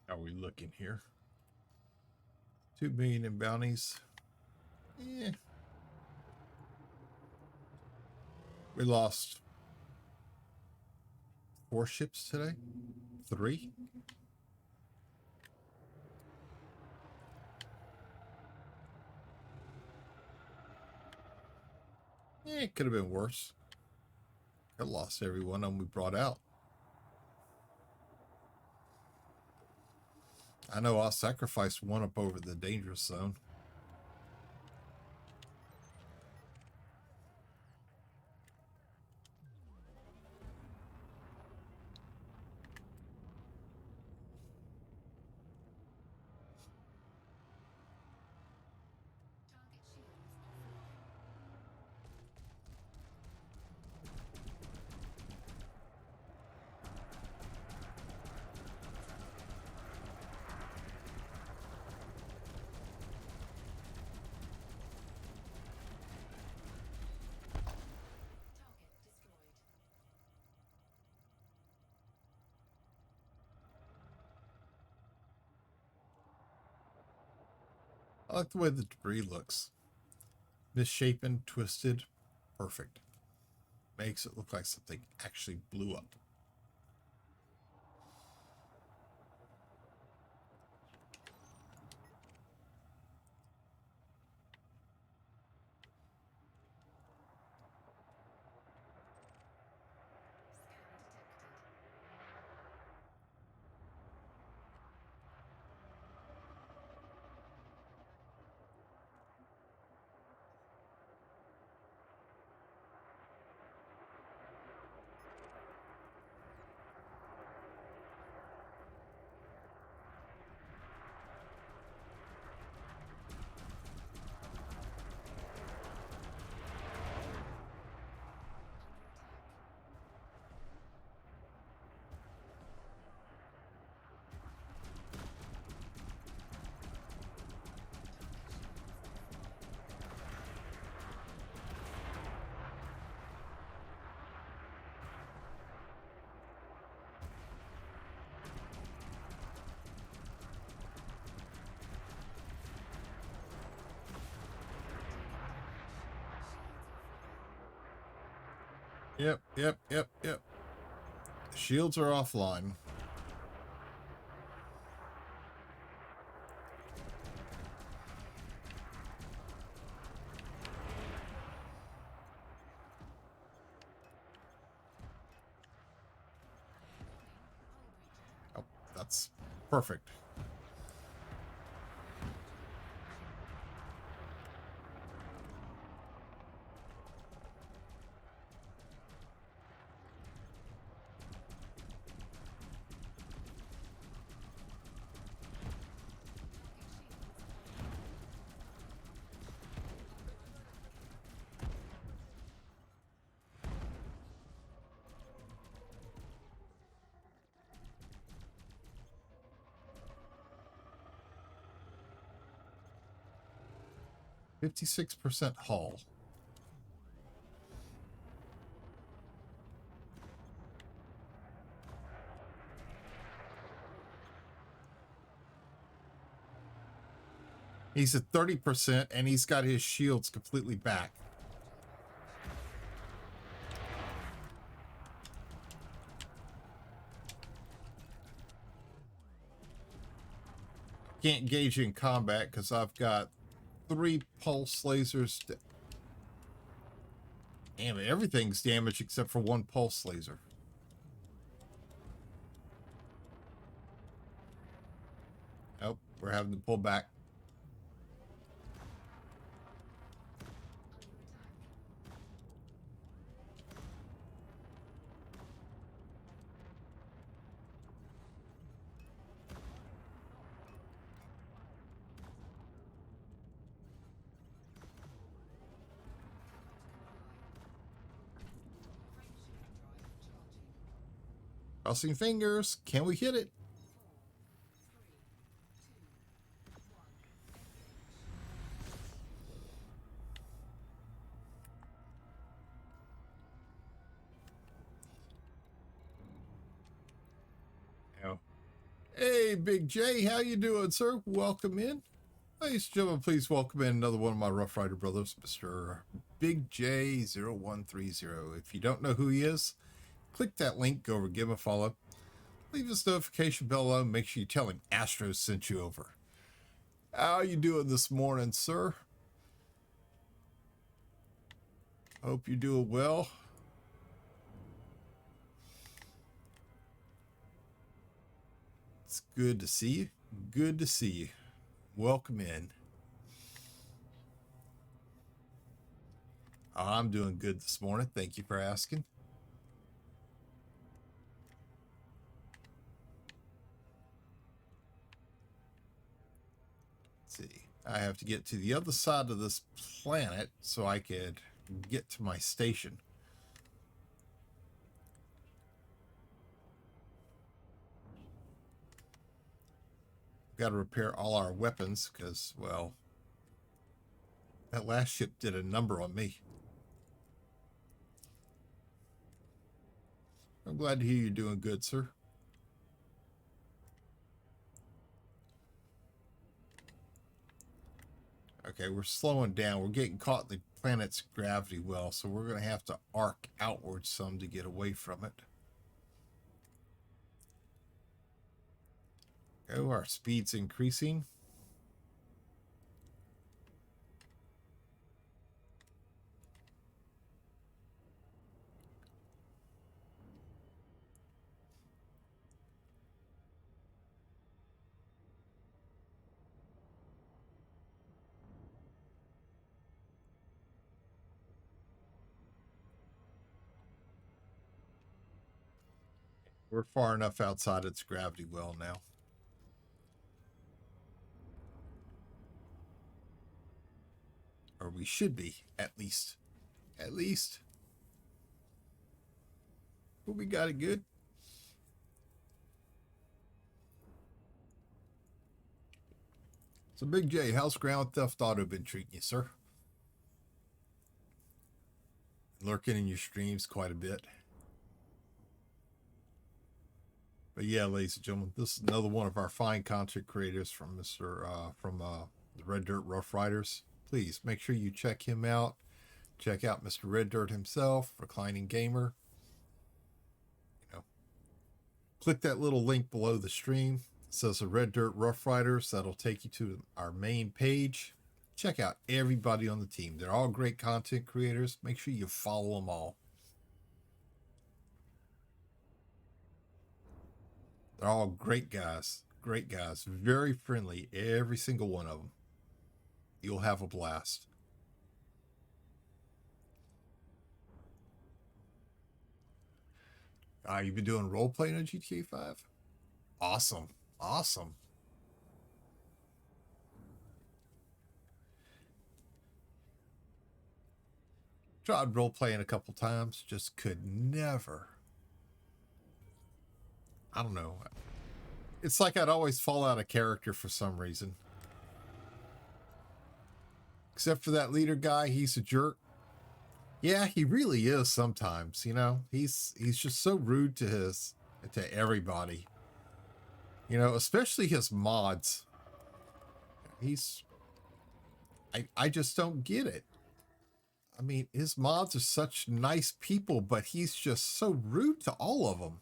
How are we looking here? 2 million in bounties. Eh. We lost 4 ships today. 3. It could have been worse. I lost every one of them we brought out. I know I'll sacrifice one up over the dangerous zone. I like the way the debris looks. Misshapen, twisted, perfect. Makes it look like something actually blew up. Yep. The shields are offline. Oh, that's perfect. 56% hull. He's at 30%, and he's got his shields completely back. Can't engage in combat because I've got 3 pulse lasers. Damn it, everything's damaged except for 1 pulse laser. Nope, we're having to pull back. Crossing fingers. Can we hit it? No. Hey, Big J, how you doing, sir? Welcome in. Ladies and gentlemen, please welcome in another one of my Rough Rider brothers, Mr. Big J0130. If you don't know who he is, click that link, go over, give him a follow. Leave his notification bell on. Make sure you tell him Astros sent you over. How you doing this morning, sir? Hope you're doing well. It's good to see you. Good to see you. Welcome in. I'm doing good this morning. Thank you for asking. Let's see. I have to get to the other side of this planet so I could get to my station. Got to repair all our weapons because, well, that last ship did a number on me. I'm glad to hear you're doing good, sir. Okay, we're slowing down. We're getting caught in the planet's gravity well, so we're going to have to arc outwards some to get away from it. Okay, our speed's increasing. We're far enough outside its gravity well now. Or we should be, at least. At least. But we got it good. So, Big J, how's Ground Theft Auto been treating you, sir? Lurking in your streams quite a bit. But yeah, ladies and gentlemen, this is another one of our fine content creators from the Red Dirt Rough Riders. Please make sure you check him out. Check out Mr. Red Dirt himself, Reclining Gamer. You know, click that little link below the stream. It says the Red Dirt Rough Riders. That'll take you to our main page. Check out everybody on the team. They're all great content creators. Make sure you follow them all. They're all great guys. Great guys. Very friendly. Every single one of them. You'll have a blast. You've been doing role playing on GTA 5? Awesome. Awesome. Tried role playing a couple times. Just could never. I don't know. It's like I'd always fall out of character for some reason. Except for that leader guy, he's a jerk. Yeah, he really is sometimes, you know. He's just so rude to everybody. You know, especially his mods. He's I just don't get it. I mean, his mods are such nice people, but he's just so rude to all of them.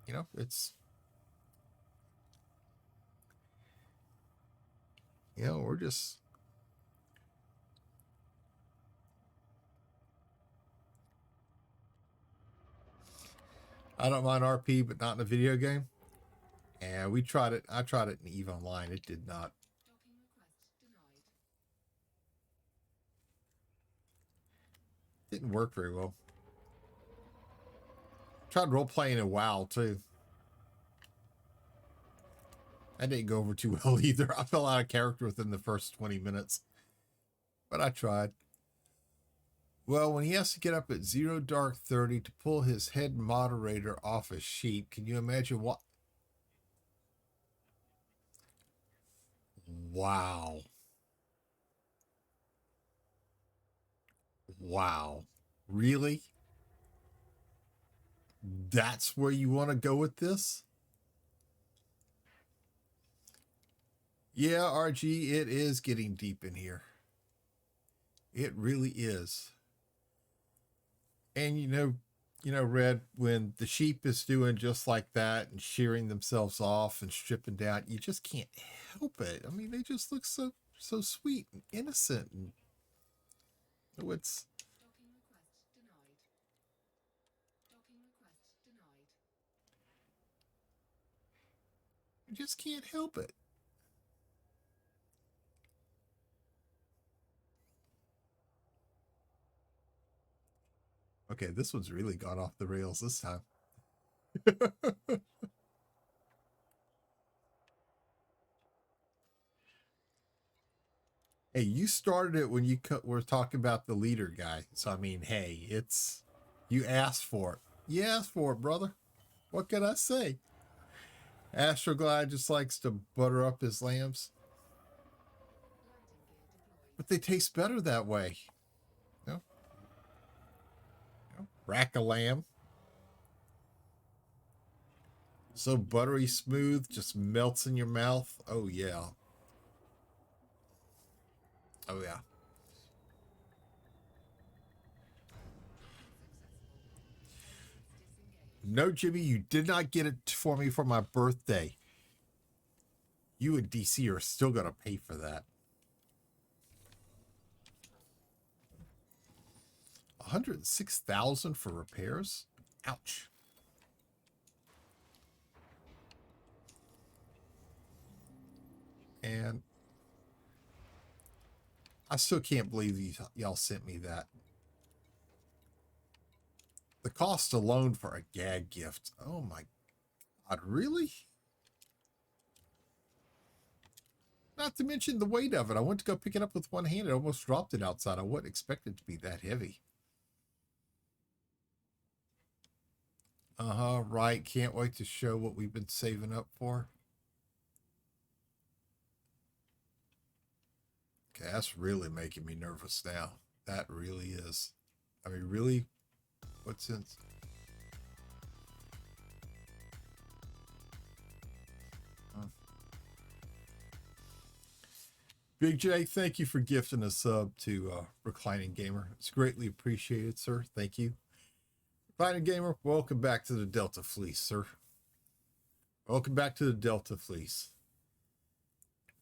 You know, we're just. I don't mind RP, but not in a video game. And we tried it. I tried it in EVE Online. It did not. Didn't work very well. Tried role playing in WoW too. That didn't go over too well either. I fell out of character within the first 20 minutes. But I tried. Well, when he has to get up at 0 dark 30 to pull his head moderator off a sheep, can you imagine what? Wow. Wow. Really? That's where you want to go with this? Yeah, RG, it is getting deep in here. It really is. And Red, when the sheep is doing just like that and shearing themselves off and stripping down, you just can't help it. I mean, they just look so sweet and innocent, and it's you just can't help it. Okay, this one's really gone off the rails this time. Hey, you started it when you were talking about the leader guy. So, I mean, hey, you asked for it. You asked for it, brother. What can I say? Astroglide just likes to butter up his lambs. But they taste better that way. Rack a lamb. So buttery smooth, just melts in your mouth. Oh, yeah. Oh, yeah. No, Jimmy, you did not get it for me for my birthday. You and DC are still going to pay for that. 106,000 for repairs? Ouch. And I still can't believe y'all sent me that. The cost alone for a gag gift. Oh my God, really? Not to mention the weight of it. I went to go pick it up with one hand. I almost dropped it outside. I wouldn't expect it to be that heavy. Uh-huh, right. Can't wait to show what we've been saving up for. Okay, that's really making me nervous now. That really is. I mean, really? What sense? Big J, thank you for gifting a sub to Reclining Gamer. It's greatly appreciated, sir. Thank you. Reclining Gamer, welcome back to the Delta Fleece, sir. Welcome back to the Delta Fleece.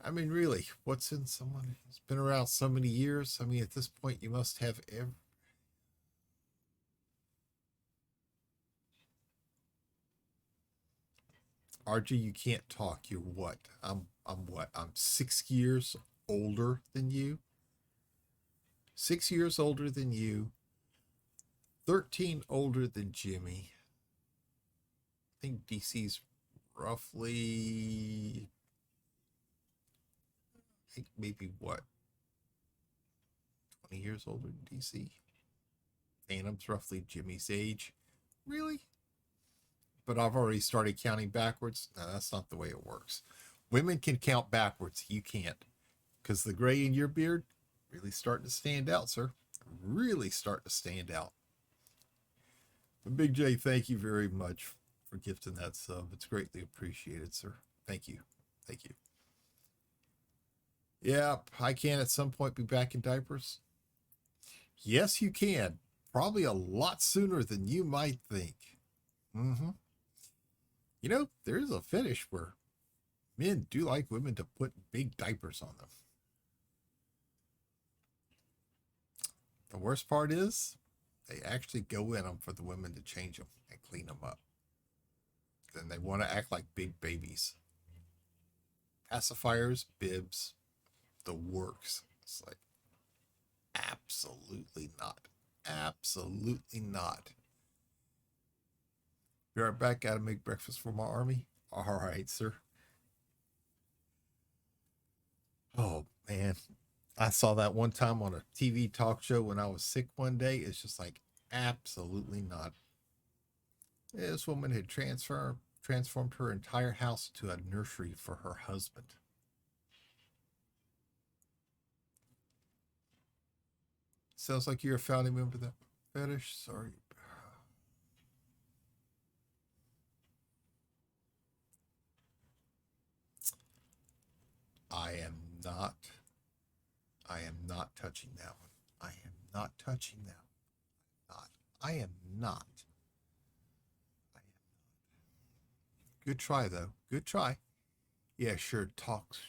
I mean, really, what's in someone who's been around so many years? I mean, at this point, you must have RG, you can't talk. You're what? I'm what? I'm 6 years older than you. 6 years older than you. 13 older than Jimmy. I think DC's roughly, I think maybe what? 20 years older than DC. Phantom's roughly Jimmy's age. Really? But I've already started counting backwards. No, that's not the way it works. Women can count backwards. You can't. Because the gray in your beard, Really starting to stand out, sir. Really starting to stand out. But Big J, thank you very much for gifting that sub. It's greatly appreciated, sir. Thank you. Thank you. Yeah, I can at some point be back in diapers. Yes, you can. Probably a lot sooner than you might think. Mm-hmm. You know, there's a fetish where men do like women to put big diapers on them. The worst part is they actually go in them for the women to change them and clean them up. Then they want to act like big babies. Pacifiers, bibs, the works. It's like, absolutely not. Absolutely not. Be right back. Gotta make breakfast for my army. All right, sir. Oh, man. I saw that one time on a TV talk show when I was sick one day. It's just like, absolutely not. This woman had transformed her entire house to a nursery for her husband. Sounds like you're a founding member of the fetish. Sorry. I am not. I am not touching that one. I am not touching that one. Not. I am not. I am. Good try though. Good try. Yeah, sure. Talks.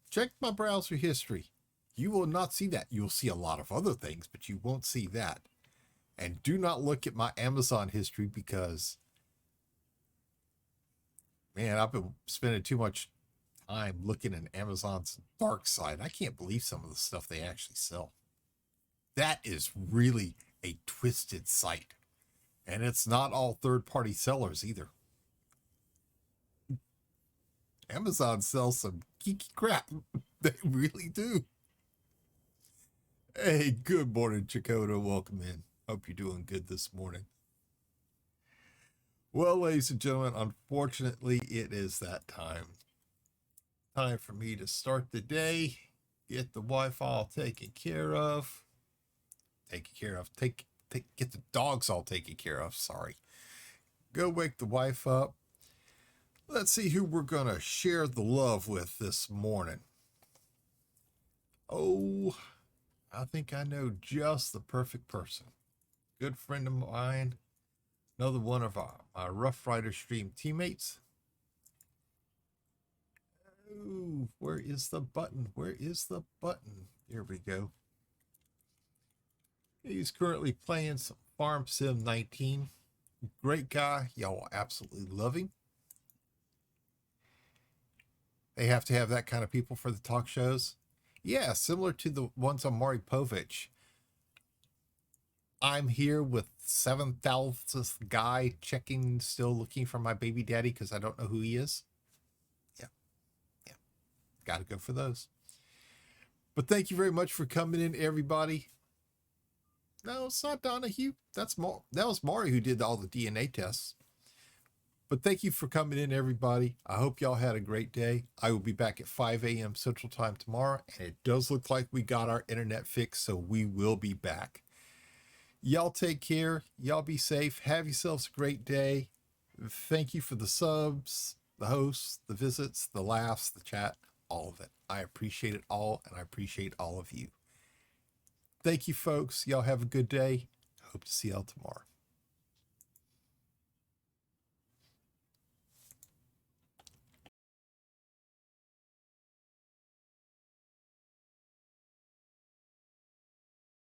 Check my browser history. You will not see that. You will see a lot of other things, but you won't see that. And do not look at my Amazon history because, man, I've been spending too much time looking at Amazon's dark side. I can't believe some of the stuff they actually sell. That is really a twisted site. And it's not all third-party sellers either. Amazon sells some geeky crap. They really do. Hey, good morning, Chakotay. Welcome in. Hope you're doing good this morning. Well, ladies and gentlemen, unfortunately, it is that time. Time for me to start the day, get the Wi-Fi all taken care of. Get the dogs all taken care of. Sorry. Go wake the wife up. Let's see who we're going to share the love with this morning. Oh, I think I know just the perfect person. Good friend of mine. Another one of my Rough Rider stream teammates. Ooh, where is the button? Where is the button? Here we go. He's currently playing some Farm Sim 19. Great guy. Y'all will absolutely love him. They have to have that kind of people for the talk shows. Yeah, similar to the ones on Maury Povich. I'm here with 7,000th guy checking, still looking for my baby daddy because I don't know who he is. Yeah. Got to go for those. But thank you very much for coming in, everybody. No, it's not Donahue. That was Maury who did all the DNA tests. But thank you for coming in, everybody. I hope y'all had a great day. I will be back at 5 a.m. Central Time tomorrow, and it does look like we got our internet fixed, so we will be back. Y'all take care. Y'all be safe. Have yourselves a great day. Thank you for the subs, the hosts, the visits, the laughs, the chat, all of it. I appreciate it all, and I appreciate all of you. Thank you, folks. Y'all have a good day. Hope to see y'all tomorrow.